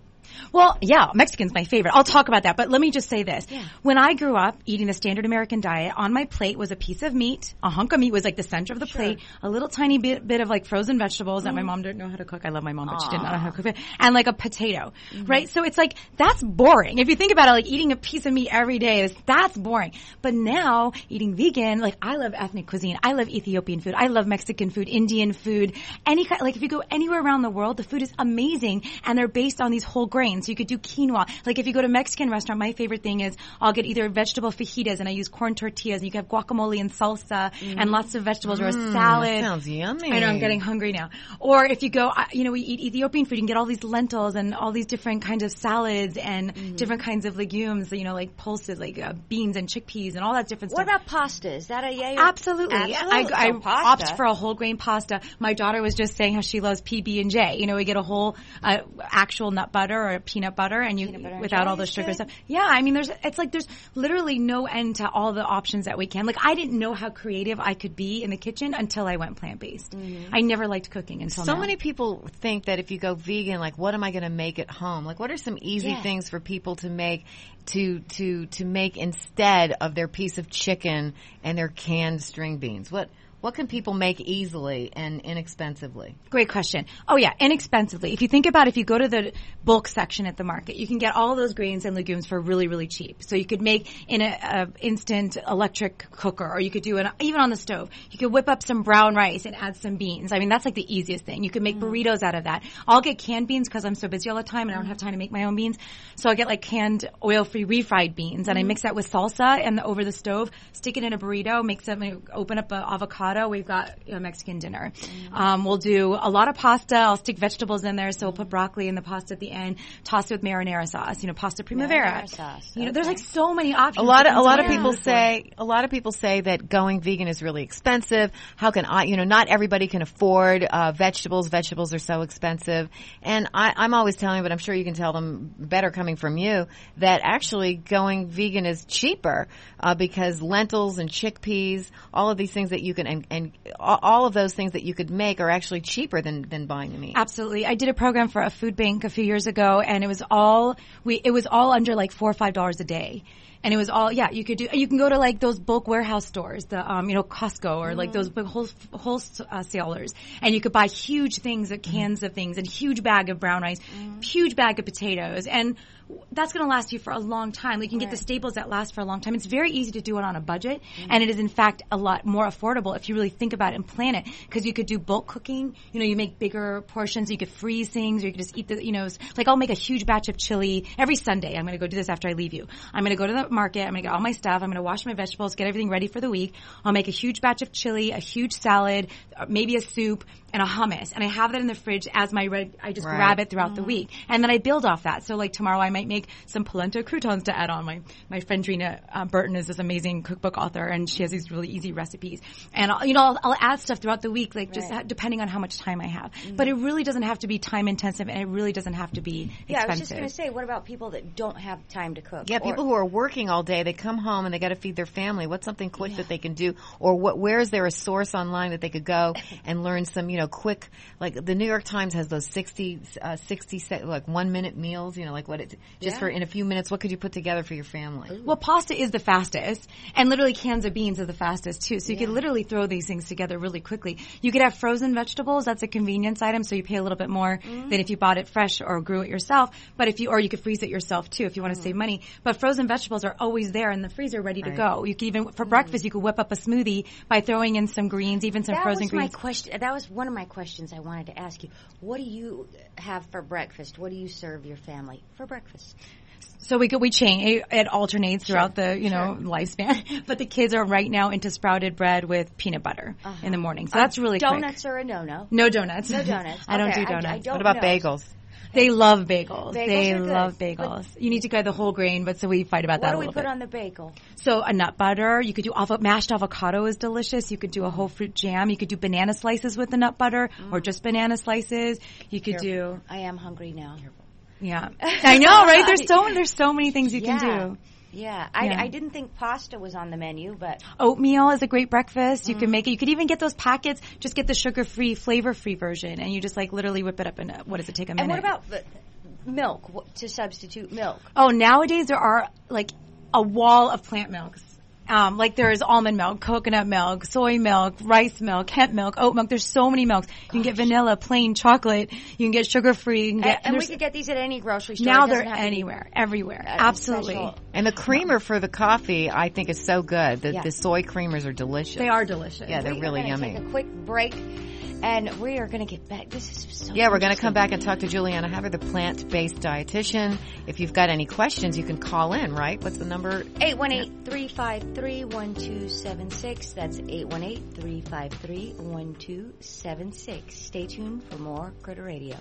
S9: Well, yeah, Mexican's my favorite. I'll talk about that, but let me just say this. Yeah. When I grew up eating the standard American diet, on my plate was a piece of meat. A hunk of meat was the center of the plate. A little tiny bit of frozen vegetables that my mom didn't know how to cook. I love my mom, but she didn't know how to cook it. And a potato, right? So it's that's boring. If you think about it, eating a piece of meat every day, that's boring. But now, eating vegan, I love ethnic cuisine. I love Ethiopian food. I love Mexican food, Indian food. Any kind, if you go anywhere around the world, the food is amazing, and they're based on these whole grains. So you could do quinoa. If you go to a Mexican restaurant, my favorite thing is I'll get either vegetable fajitas, and I use corn tortillas, and you can have guacamole and salsa and lots of vegetables, or a salad.
S8: That sounds yummy.
S9: I know, I'm getting hungry now. Or if you go, we eat Ethiopian food, you can get all these lentils and all these different kinds of salads and different kinds of legumes, like pulses, beans and chickpeas and all that different stuff.
S7: What about pasta? Is that a yay?
S9: Absolutely. I opt for a whole grain pasta. My daughter was just saying how she loves PB&J. We get a whole actual nut butter or or peanut butter, and without all the sugar stuff. Yeah, I mean, there's literally no end to all the options that we can. Like, I didn't know how creative I could be in the kitchen until I went plant-based. I never liked cooking until now.
S8: So many people think that if you go vegan, like, what am I going to make at home? Like, what are some easy things for people to make to make instead of their piece of chicken and their canned string beans? What can people make easily and inexpensively?
S9: Great question. Oh, yeah, inexpensively. If you think about if you go to the bulk section at the market, you can get all those grains and legumes for really, really cheap. So you could make in a instant electric cooker, or you could do it even on the stove. You could whip up some brown rice and add some beans. I mean, that's like the easiest thing. You could make burritos out of that. I'll get canned beans because I'm so busy all the time and I don't have time to make my own beans. So I'll get like canned oil-free refried beans, and I mix that with salsa and over the stove, stick it in a burrito, open up an avocado. We've got Mexican dinner. We'll do a lot of pasta. I'll stick vegetables in there, so we'll put broccoli in the pasta at the end. Toss it with marinara sauce. Pasta primavera. There's like so many options.
S8: A lot of people say that going vegan is really expensive. How can I? Not everybody can afford vegetables. Vegetables are so expensive, and I'm always telling, but I'm sure you can tell them better coming from you, that actually going vegan is cheaper because lentils and chickpeas, all of these things that you can and all of those things that you could make are actually cheaper than buying the meat.
S9: Absolutely. I did a program for a food bank a few years ago, and it was all under like $4 or $5 a day. And it was all, you can go to like those bulk warehouse stores, the, Costco or like those big wholesalers. And you could buy huge things, cans of things, and huge bag of brown rice, huge bag of potatoes. And that's going to last you for a long time. Like, you can get the staples that last for a long time. It's very easy to do it on a budget, and it is in fact a lot more affordable if you really think about it and plan it. Because you could do bulk cooking. You make bigger portions. You could freeze things, or you could just eat like I'll make a huge batch of chili every Sunday. I'm going to go do this after I leave you. I'm going to go to the market. I'm going to get all my stuff. I'm going to wash my vegetables, get everything ready for the week. I'll make a huge batch of chili, a huge salad, maybe a soup, and a hummus. And I have that in the fridge as I just grab it throughout the week. And then I build off that. So like tomorrow I might make some polenta croutons to add on. My friend Drina Burton is this amazing cookbook author, and she has these really easy recipes. And I'll add stuff throughout the week, like just depending on how much time I have. But it really doesn't have to be time intensive, and it really doesn't have to be expensive.
S7: Yeah, I was just going to say, what about people that don't have time to cook?
S8: Yeah, people who are working all day, they come home and they got to feed their family. What's something quick that they can do? Or where is there a source online that they could go and learn some, quick, like the New York Times has those 60 like 1 minute meals, for in a few minutes, what could you put together for your family?
S9: Well, pasta is the fastest, and literally cans of beans are the fastest too. So you could literally throw these things together really quickly. You could have frozen vegetables. That's a convenience item, so you pay a little bit more than if you bought it fresh or grew it yourself. But or you could freeze it yourself too if you want to save money. But frozen vegetables are always there in the freezer, ready to go. You could even for breakfast, you could whip up a smoothie by throwing in some greens, even some frozen greens.
S7: That was one of my questions I wanted to ask you. What do you have for breakfast? What do you serve your family for breakfast?
S9: So we change. It alternates throughout the lifespan. But the kids are right now into sprouted bread with peanut butter in the morning. So that's really
S7: donuts
S9: quick.
S7: Are a no-no?
S9: No donuts.
S7: No donuts.
S9: I don't do donuts.
S7: I don't
S8: what about bagels?
S9: They love bagels.
S7: They
S9: love bagels. You need to go the whole grain, but so we fight about that a little bit.
S7: What do we put on the bagel?
S9: So a nut butter. You could do mashed avocado is delicious. You could do a whole fruit jam. You could do banana slices with the nut butter or just banana slices. You could do.
S7: I am hungry now.
S9: Yeah, I know, right? There's so many things you can do.
S7: Yeah, I didn't think pasta was on the menu, but
S9: oatmeal is a great breakfast. You can make it. You could even get those packets. Just get the sugar-free, flavor-free version, and you just literally whip it up in what does it take a minute?
S7: And what about milk to substitute milk?
S9: Oh, nowadays there are a wall of plant milks. There is almond milk, coconut milk, soy milk, rice milk, hemp milk, oat milk. There's so many milks. You can get vanilla, plain chocolate. You can get sugar-free.
S7: And we could get these at any grocery store.
S9: Now they're anywhere, everywhere. Absolutely.
S7: Special.
S8: And the creamer for the coffee, I think, is so good. The soy creamers are delicious.
S9: They are delicious.
S8: Yeah, they're really yummy.
S7: Take a quick break. And we are going to get back. This is so
S8: we're going to come back and talk to Juliana Haver, the plant-based dietitian. If you've got any questions, you can call in, right? What's the number?
S7: 818-353-1276. That's 818-353-1276. Stay tuned for more Critter Radio.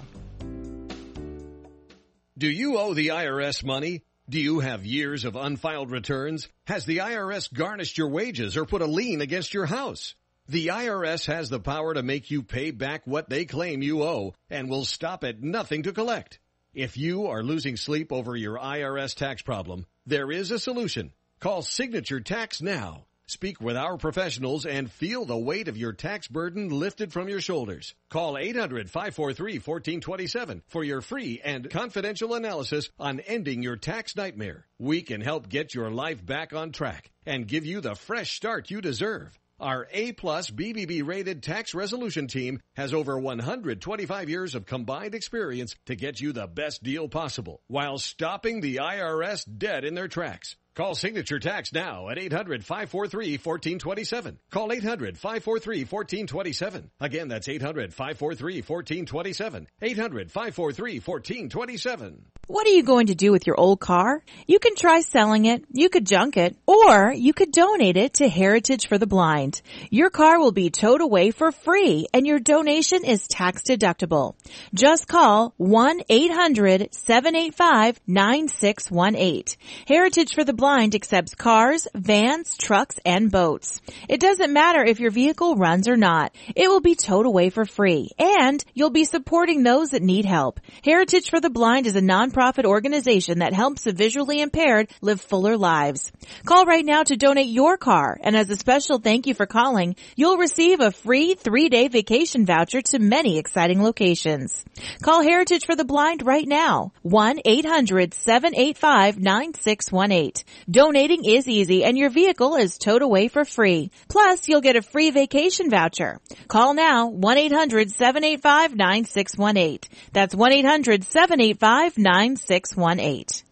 S3: Do you owe the IRS money? Do you have years of unfiled returns? Has the IRS garnished your wages or put a lien against your house? The IRS has the power to make you pay back what they claim you owe and will stop at nothing to collect. If you are losing sleep over your IRS tax problem, there is a solution. Call Signature Tax now. Speak with our professionals and feel the weight of your tax burden lifted from your shoulders. Call 800-543-1427 for your free and confidential analysis on ending your tax nightmare. We can help get your life back on track and give you the fresh start you deserve. Our A-plus BBB rated tax resolution team has over 125 years of combined experience to get you the best deal possible while stopping the IRS dead in their tracks. Call Signature Tax now at 800-543-1427. Call 800-543-1427. Again, that's 800-543-1427. 800-543-1427.
S11: What are you going to do with your old car? You can try selling it, you could junk it, or you could donate it to Heritage for the Blind. Your car will be towed away for free, and your donation is tax deductible. Just call 1-800-785-9618. Heritage for the Blind accepts cars, vans, trucks, and boats. It doesn't matter if your vehicle runs or not. It will be towed away for free, and you'll be supporting those that need help. Heritage for the Blind is a nonprofit organization that helps the visually impaired live fuller lives. Call right now to donate your car, and as a special thank you for calling, you'll receive a free 3-day vacation voucher to many exciting locations. Call Heritage for the Blind right now, 1-800-785-9618. Donating is easy, and your vehicle is towed away for free. Plus, you'll get a free vacation voucher. Call now, 1-800-785-9618. That's 1-800-785-9618.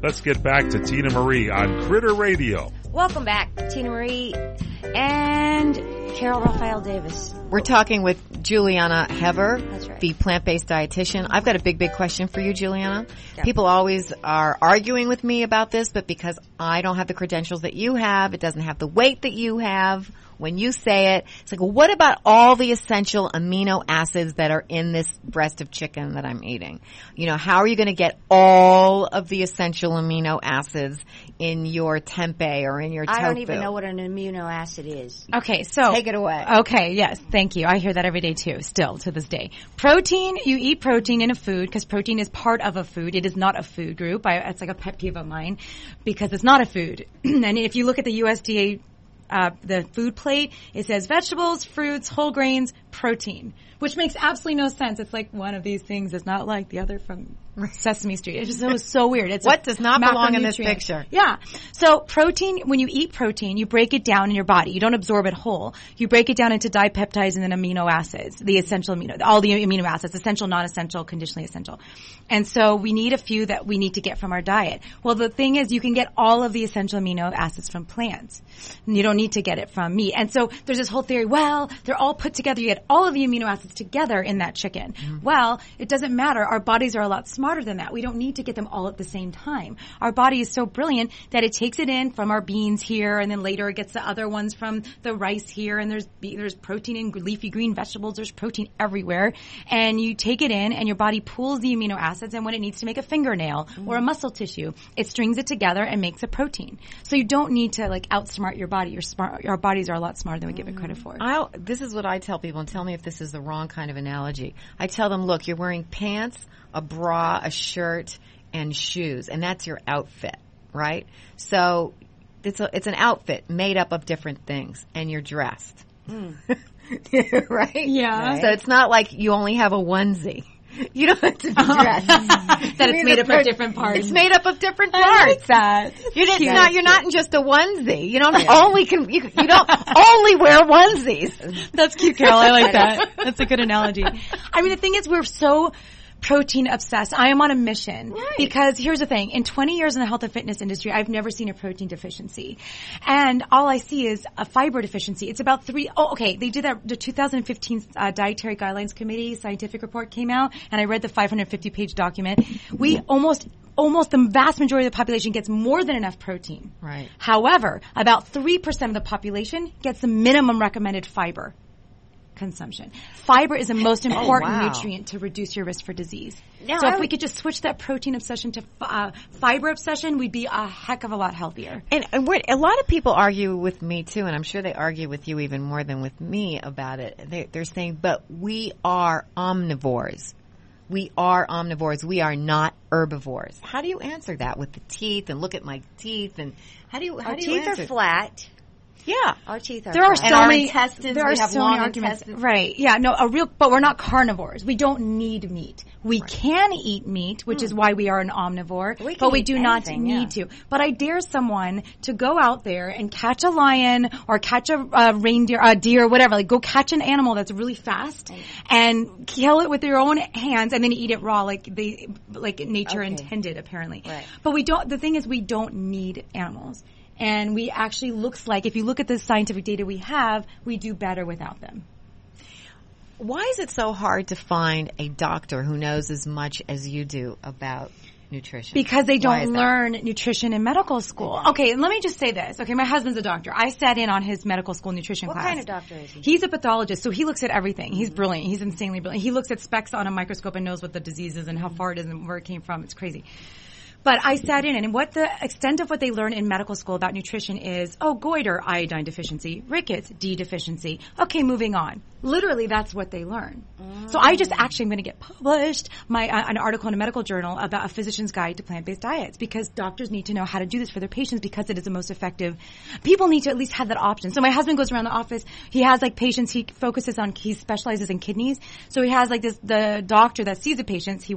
S5: Let's get back to Tina Marie on Critter Radio.
S7: Welcome back, Tina Marie and Carol Raphael Davis.
S8: We're talking with Juliana Hever,
S7: That's right.
S8: the plant-based dietitian. I've got a big question for you, Juliana.
S7: Yeah.
S8: People always are arguing with me about this, but because I don't have the credentials that you have, it doesn't have the weight that you have. When you say it, it's like, well, what about all the essential amino acids that are in this breast of chicken that I'm eating? You know, how are you going to get all of the essential amino acids in your tempeh or in your tofu?
S7: I don't even know what an amino acid is.
S9: Okay, so
S7: take it away.
S9: Okay, yes, thank you. I hear that every day too, still to this day. Protein, you eat protein in a food because protein is part of a food. It is not a food group. It's like a pet peeve of mine because it's not a food. And if you look at the USDA the food plate, it says vegetables, fruits, whole grains, protein, which makes absolutely no sense. It's like one of these things is not like the other from Sesame Street. It's just so weird. It's
S8: what does not belong in this picture?
S9: Yeah. So protein, when you eat protein, you break it down in your body. You don't absorb it whole. You break it down into dipeptides and then amino acids, the essential all the amino acids, essential, non-essential, conditionally essential. And so we need a few that we need to get from our diet. Well, the thing is you can get all of the essential amino acids from plants. And you don't need to get it from meat. And so there's this whole theory, well, they're all put together. You get all of the amino acids together in that chicken. Mm-hmm. Well, it doesn't matter. Our bodies are a lot smarter than that. We don't need to get them all at the same time. Our body is so brilliant that it takes it in from our beans here, and then later it gets the other ones from the rice here, and there's protein in leafy green vegetables. There's protein everywhere. And you take it in, and your body pulls the amino acids, and when it needs to make a fingernail or a muscle tissue, it strings it together and makes a protein. So you don't need to like outsmart your body. Our bodies are a lot smarter than we give it credit for.
S8: This is what I tell people, and tell me if this is the wrong kind of analogy. I tell them, look, you're wearing pants, a bra, a shirt, and shoes, and that's your outfit, right? So it's an outfit made up of different things, and you're dressed. Right?
S9: Yeah.
S8: Right. So it's not like you only have a onesie. You don't have to be dressed.
S9: That it's made up of different parts.
S8: It's made up of different parts.
S9: I like that.
S8: You're not in just a onesie. You don't only you don't only wear onesies.
S9: That's cute, Carol. I like that. That's a good analogy. I mean, the thing is, we're so protein obsessed. I am on a mission. Right. Because here's the thing. In 20 years in the health and fitness industry, I've never seen a protein deficiency. And all I see is a fiber deficiency. It's about they did that, the 2015 Dietary Guidelines Committee scientific report came out, and I read the 550-page document. We almost the vast majority of the population gets more than enough protein.
S8: Right.
S9: However, about 3% of the population gets the minimum recommended fiber. consumption. Fiber is the most important
S7: wow.
S9: nutrient to reduce your risk for disease.
S7: Now,
S9: so if we could just switch that protein obsession to fiber obsession, we'd be a heck of a lot healthier.
S8: And what a lot of people argue with me too, and I'm sure they argue with you even more than with me about it. They're saying, but we are omnivores. We are omnivores. We are not herbivores. How do you answer that with the teeth and look at my teeth and how do you
S7: Our
S8: teeth
S7: teeth are flat.
S8: Yeah.
S7: Our teeth are
S9: There are
S7: flat.
S9: so many
S8: intestines.
S9: There are
S8: We have
S9: so
S8: long
S9: many arguments.
S8: intestines.
S9: Right. Yeah. No. But we're not carnivores. We don't need meat. We can eat meat, which is why we are an omnivore. But we do not need to. But I dare someone to go out there and catch a lion or catch a reindeer, a deer, whatever. Like go catch an animal that's really fast and kill it with your own hands and then eat it raw, like nature intended, apparently.
S7: Right.
S9: But we don't. The thing is, we don't need animals. And we actually looks like, if you look at the scientific data we have, we do better without them.
S8: Why is it so hard to find a doctor who knows as much as you do about nutrition?
S9: Because they
S8: Why is
S9: don't
S8: that?
S9: learn nutrition in medical school. Okay, and let me just say this. Okay, my husband's a doctor. I sat in on his medical school nutrition
S7: What
S9: class.
S7: kind of doctor is he?
S9: He's a pathologist, so he looks at everything. He's brilliant. He's insanely brilliant. He looks at specks on a microscope and knows what the disease is and how far it is and where it came from. It's crazy. But I sat in, and what the extent of what they learn in medical school about nutrition is, goiter, iodine deficiency, rickets, D deficiency. Okay, moving on. Literally, that's what they learn. So I just actually am going to get published an article in a medical journal about a physician's guide to plant-based diets because doctors need to know how to do this for their patients because it is the most effective. People need to at least have that option. So my husband goes around the office. He has patients. He specializes in kidneys. So he has the doctor that sees the patients. He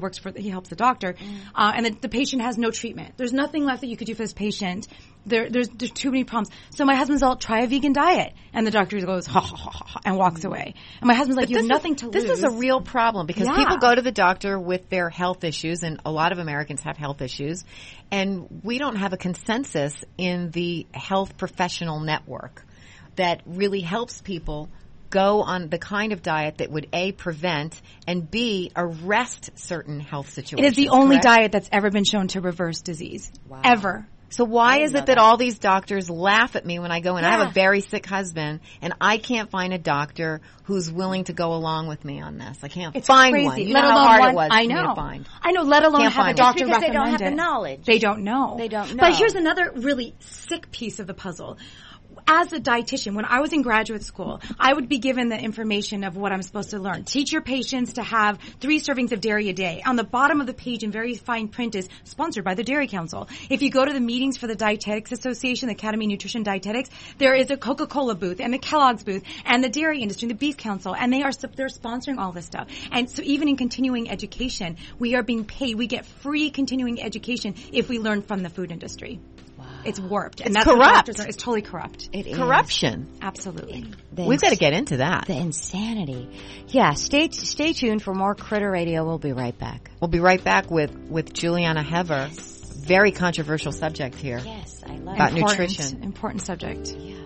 S9: helps the doctor, and the patient has no treatment. There's nothing left that you could do for this patient. There's too many problems. So my husband's all, try a vegan diet. And the doctor goes, ha, ha, ha, ha, and walks away. And my husband's like, you have nothing to lose.
S8: This is a real problem because people go to the doctor with their health issues, and a lot of Americans have health issues, and we don't have a consensus in the health professional network that really helps people go on the kind of diet that would A, prevent, and B, arrest certain health situations.
S9: It is the only
S8: correct?
S9: diet that's ever been shown to reverse disease.
S7: Wow.
S9: Ever.
S8: So why is it that all these doctors laugh at me when I go in? I have a very sick husband, and I can't find a doctor who's willing to go along with me on this. I can't find
S9: crazy.
S8: one. You
S9: Let
S8: know how
S9: alone
S8: hard
S9: one,
S8: it was
S9: I
S8: for me
S9: know.
S8: to find.
S9: I know, let alone
S8: Can't
S9: have a
S8: find
S9: doctor
S7: It's because they don't
S9: recommend
S7: have the
S9: it.
S7: knowledge.
S9: They don't know.
S7: They don't know.
S9: But here's another really sick piece of the puzzle. As a dietitian, when I was in graduate school, I would be given the information of what I'm supposed to learn. Teach your patients to have 3 servings of dairy a day. On the bottom of the page in very fine print is sponsored by the Dairy Council. If you go to the meetings for the Dietetics Association, the Academy of Nutrition Dietetics, there is a Coca-Cola booth and the Kellogg's booth and the dairy industry, the Beef Council, and they're sponsoring all this stuff. And so even in continuing education, we are being paid. We get free continuing education if we learn from the food industry. It's warped. And
S8: It's
S9: that's what
S8: corrupt.
S9: doctors are. It's totally corrupt.
S7: It is.
S8: Corruption.
S9: Absolutely.
S8: We've got to get into that.
S7: The insanity. Yeah, stay tuned for more Critter Radio. We'll be right back.
S8: We'll be right back with Juliana Hever. Very controversial subject here.
S7: Yes, I love
S8: about
S7: it.
S8: nutrition.
S9: Important subject.
S7: Yeah.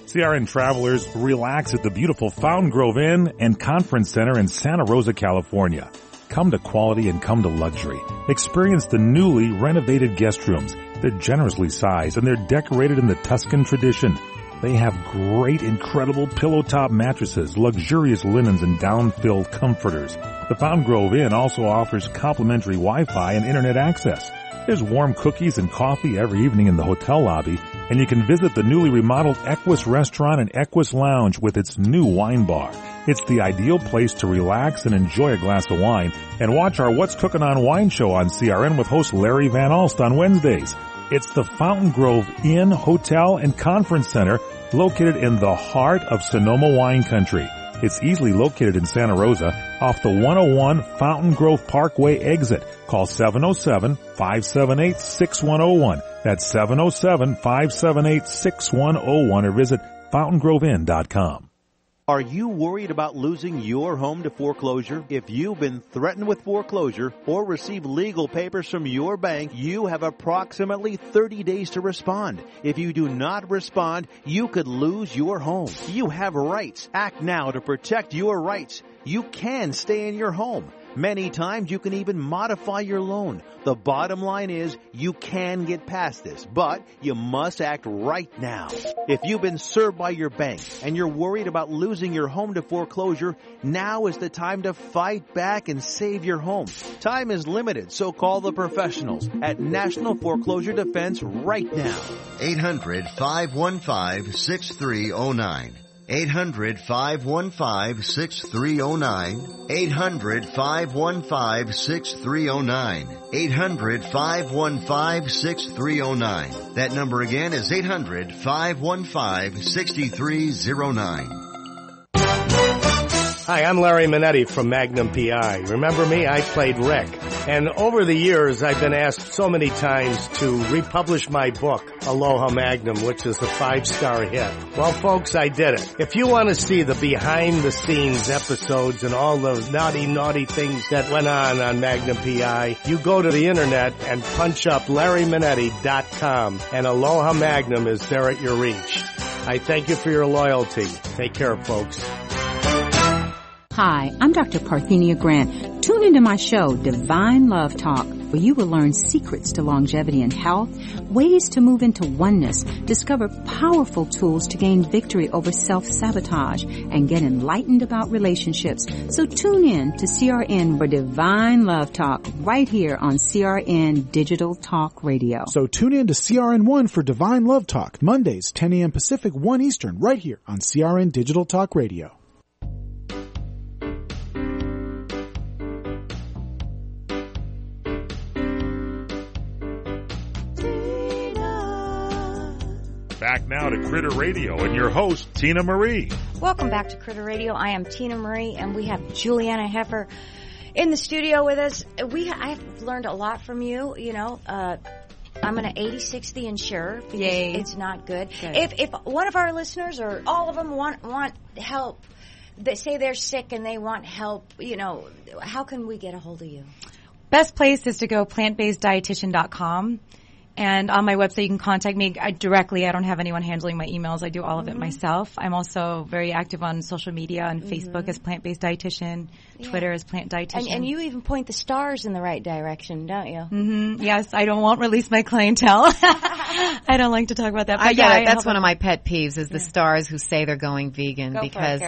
S5: CRN travelers, relax at the beautiful Fountain Grove Inn and Conference Center in Santa Rosa, California. Come to quality and come to luxury. Experience the newly renovated guest rooms. They're generously sized and they're decorated in the Tuscan tradition. They have great, incredible pillow top mattresses, luxurious linens, and down-filled comforters. The Fountain Grove Inn also offers complimentary Wi-Fi and internet access. There's warm cookies and coffee every evening in the hotel lobby, and you can visit the newly remodeled Equus Restaurant and Equus Lounge with its new wine bar. It's the ideal place to relax and enjoy a glass of wine and watch our What's Cooking on Wine show on CRN with host Larry Van Alst on Wednesdays. It's the Fountain Grove Inn, Hotel, and Conference Center located in the heart of Sonoma wine country. It's easily located in Santa Rosa off the 101 Fountain Grove Parkway exit. Call 707-578-6101. That's 707-578-6101 or visit fountaingroveinn.com.
S13: Are you worried about losing your home to foreclosure? If you've been threatened with foreclosure or received legal papers from your bank, you have approximately 30 days to respond. If you do not respond, you could lose your home. You have rights. Act now to protect your rights. You can stay in your home. Many times you can even modify your loan. The bottom line is you can get past this, but you must act right now. If you've been served by your bank and you're worried about losing your home to foreclosure, now is the time to fight back and save your home. Time is limited, so call the professionals at National Foreclosure Defense right now.
S12: 800-515-6309. 800-515-6309. 800-515-6309. 800-515-6309. That number again is 800-515-6309.
S10: Hi, I'm Larry Minetti from Magnum PI. Remember me? I played Rick. And over the years, I've been asked so many times to republish my book, Aloha Magnum, which is a 5-star hit. Well, folks, I did it. If you want to see the behind-the-scenes episodes and all those naughty things that went on Magnum PI, you go to the internet and punch up LarryMinetti.com, and Aloha Magnum is there at your reach. I thank you for your loyalty. Take care, folks.
S19: Hi, I'm Dr. Parthenia Grant. Tune into my show, Divine Love Talk, where you will learn secrets to longevity and health, ways to move into oneness, discover powerful tools to gain victory over self-sabotage, and get enlightened about relationships. So tune in to CRN for Divine Love Talk right here on CRN Digital Talk Radio.
S20: So tune in to CRN1 for Divine Love Talk, Mondays, 10 a.m. Pacific, 1 Eastern, right here on CRN Digital Talk Radio.
S5: Back now to Critter Radio and your host, Tina Marie.
S7: Welcome back to Critter Radio. I am Tina Marie, and we have Juliana Heffer in the studio with us. I've learned a lot from you. You know, I'm going to 80-6 the insurer because it's not good. If one of our listeners or all of them want help, they say they're sick and they want help, you know, how can we get a hold of you?
S9: Best place is to go plantbaseddietitian.com. And on my website, you can contact me directly. I don't have anyone handling my emails. I do all of it myself. I'm also very active on social media, on Facebook as Plant-Based Dietitian, Twitter as Plant Dietitian.
S7: And you even point the stars in the right direction, don't you?
S9: Mm-hmm. Yes, I won't release my clientele. I don't like to talk about that. But
S8: I get it. That's one of my pet peeves is the stars who say they're going vegan because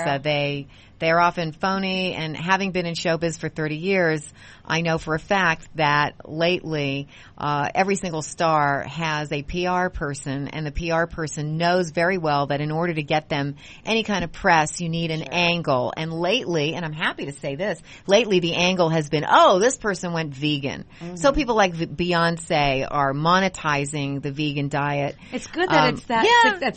S8: they're often phony. And having been in showbiz for 30 years, I know for a fact that lately every single star has a PR person, and the PR person knows very well that in order to get them any kind of press, you need an angle. And lately, and I'm happy to say this, lately the angle has been, oh, this person went vegan. So people like Beyonce are monetizing the vegan diet.
S9: It's good that it's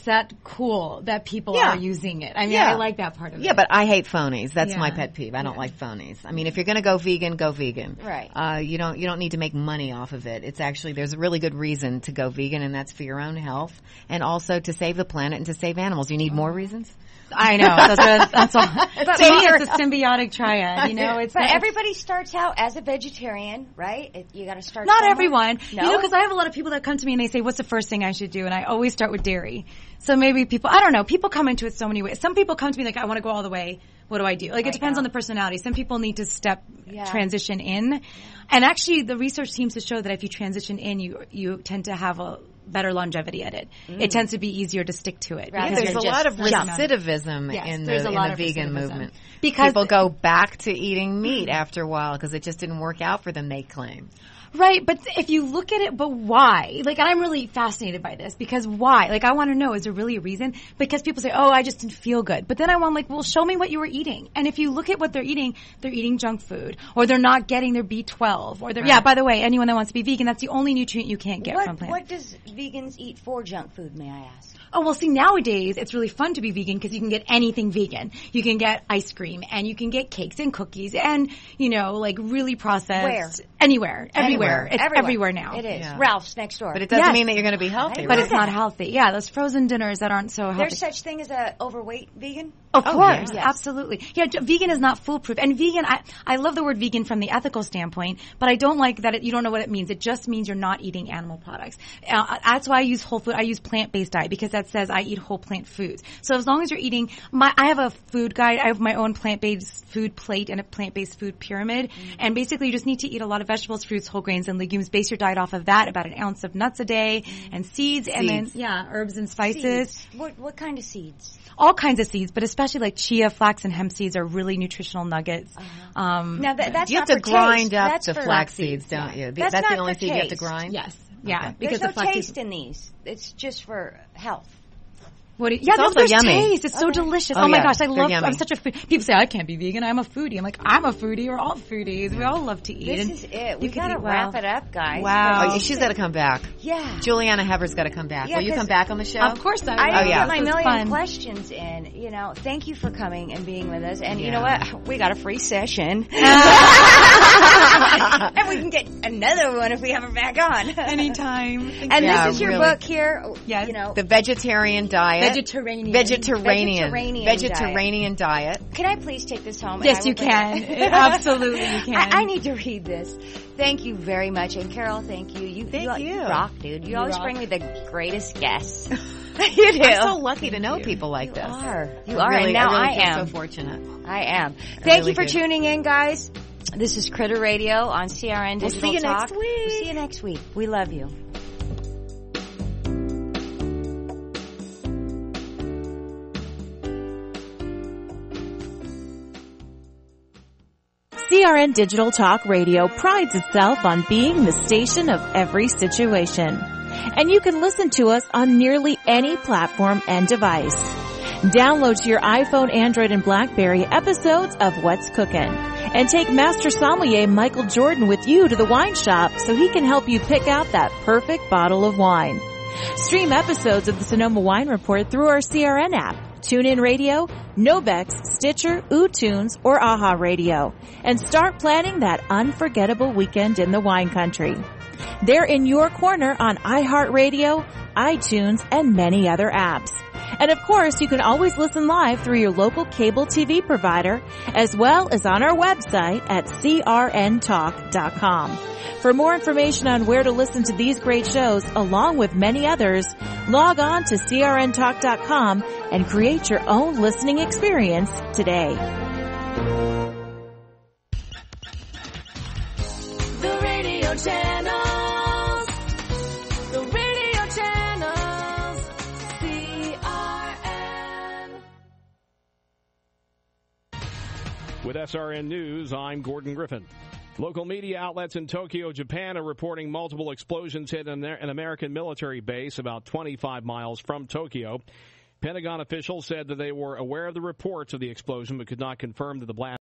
S9: that cool that people are using it. I mean, I like that part of it.
S8: Yeah, but I hate phonies. That's my pet peeve. I don't like phonies. I mean, if you're going to go vegan, go vegan.
S7: Right.
S8: You don't need to make money off of it. It's actually, there's a really good reason to go vegan, and that's for your own health and also to save the planet and to save animals. You need more reasons?
S9: I know. That's all. But to me, it's a symbiotic triad. You know,
S7: but everybody starts out as a vegetarian, right? You got to start.
S9: Not
S7: somewhere.
S9: Everyone.
S7: No?
S9: You know, because I have a lot of people that come to me and they say, "What's the first thing I should do?" And I always start with dairy. So maybe people, I don't know. People come into it so many ways. Some people come to me like, "I want to go all the way. What do I do?" Like it depends on the personality. Some people need to transition in, and actually, the research seems to show that if you transition in, you tend to have a better longevity at it. It tends to be easier to stick to it.
S8: Yeah, there's a lot of recidivism in the vegan movement. Because people go back to eating meat after a while because it just didn't work out for them, they claim.
S9: Right, but if you look at it, but why? Like, I'm really fascinated by this because why? Like, I want to know, is there really a reason? Because people say, oh, I just didn't feel good. But then I want, like, well, show me what you were eating. And if you look at what they're eating junk food, or they're not getting their B12, or they're, by the way, anyone that wants to be vegan, that's the only nutrient you can't get from plants.
S7: What does vegans eat for junk food, may I ask?
S9: Oh, well, see, nowadays, it's really fun to be vegan because you can get anything vegan. You can get ice cream, and you can get cakes and cookies, and, you know, like, really processed.
S7: Where?
S9: Anywhere. It's everywhere now.
S7: It is. Yeah. Ralph's next door.
S8: But it doesn't mean that you're going to be healthy,
S9: But it's not healthy. Yeah, those frozen dinners that aren't so healthy.
S7: There's such thing as a overweight vegan?
S9: Of course,
S7: yes.
S9: absolutely. Yeah, vegan is not foolproof. And vegan, I love the word vegan from the ethical standpoint, but I don't like that you don't know what it means. It just means you're not eating animal products. That's why I use whole food. I use plant-based diet because that says I eat whole plant foods. So as long as you're eating, I have a food guide. I have my own plant-based food plate and a plant-based food pyramid. And basically you just need to eat a lot of vegetables, fruits, whole grains, and legumes. Base your diet off of that, about an ounce of nuts a day and seeds. And then, herbs and spices.
S7: Seeds. What kind of seeds?
S9: All kinds of seeds, but especially like chia, flax, and hemp seeds are really nutritional nuggets.
S7: Now that's
S8: you have
S7: not
S8: to
S7: for
S8: grind
S7: taste.
S8: up
S7: That's
S8: the
S7: for
S8: flax seeds, don't you?
S7: That's
S8: the
S7: not
S8: only
S7: for
S8: seed you have to
S7: taste.
S8: grind?
S9: Yes. Yeah.
S8: Okay.
S9: Because
S7: there's
S9: the
S7: no
S9: flax
S7: taste in these. It's just for health.
S9: There's taste. It's so delicious.
S8: Oh,
S9: my
S8: yeah.
S9: gosh, I
S8: They're
S9: love.
S8: yummy.
S9: I'm such a food. People say I can't be vegan. I'm a foodie. I'm like, I'm a foodie. We're all foodies. We all love to eat.
S7: This
S9: And
S7: is it. We
S9: you can
S7: gotta
S9: eat well.
S7: wrap it up, guys.
S9: Wow.
S8: Oh, she's got to come back.
S7: Yeah.
S8: Juliana Heber's got to come back.
S7: Yeah,
S8: Will you come back on the show?
S9: Of course I will.
S7: I didn't get my
S9: This was
S7: million
S9: fun.
S7: questions in. Thank you for coming and being with us. And you know what? We got a free session. And we can get another one if we have her back on.
S9: Anytime.
S7: And this is your book here.
S9: Yes.
S8: The Vegetarian Diet.
S7: Vegetarian
S8: diet.
S7: Can I please take this home?
S9: Yes, you can. Absolutely, you can.
S7: I need to read this. Thank you very much. And Carol, thank you. You rock, dude. You always bring me the greatest guests. You do.
S8: I'm so lucky to know people like this.
S7: You are.
S8: Really,
S7: And now
S8: I
S7: I
S8: feel
S7: am.
S8: so fortunate.
S7: I am. Thank
S8: really
S7: you for
S8: do.
S7: tuning in, guys. This is Critter Radio on CRN Digital
S8: We'll see you
S7: Talk.
S8: next week.
S7: We'll see you next week. We love you.
S11: CRN Digital Talk Radio prides itself on being the station of every situation. And you can listen to us on nearly any platform and device. Download to your iPhone, Android, and BlackBerry episodes of What's Cookin'. And take Master Sommelier Michael Jordan with you to the wine shop so he can help you pick out that perfect bottle of wine. Stream episodes of the Sonoma Wine Report through our CRN app, TuneIn Radio, Nobex, Stitcher, UTunes, or AHA Radio, and start planning that unforgettable weekend in the wine country. They're in your corner on iHeartRadio, iTunes, and many other apps. And of course, you can always listen live through your local cable TV provider, as well as on our website at crntalk.com. For more information on where to listen to these great shows, along with many others, log on to crntalk.com and create your own listening experience today.
S6: The radio channels. The radio channels. CRN.
S1: With SRN News, I'm Gordon Griffin. Local media outlets in Tokyo, Japan are reporting multiple explosions hit an American military base about 25 miles from Tokyo. Pentagon officials said that they were aware of the reports of the explosion but could not confirm that the blast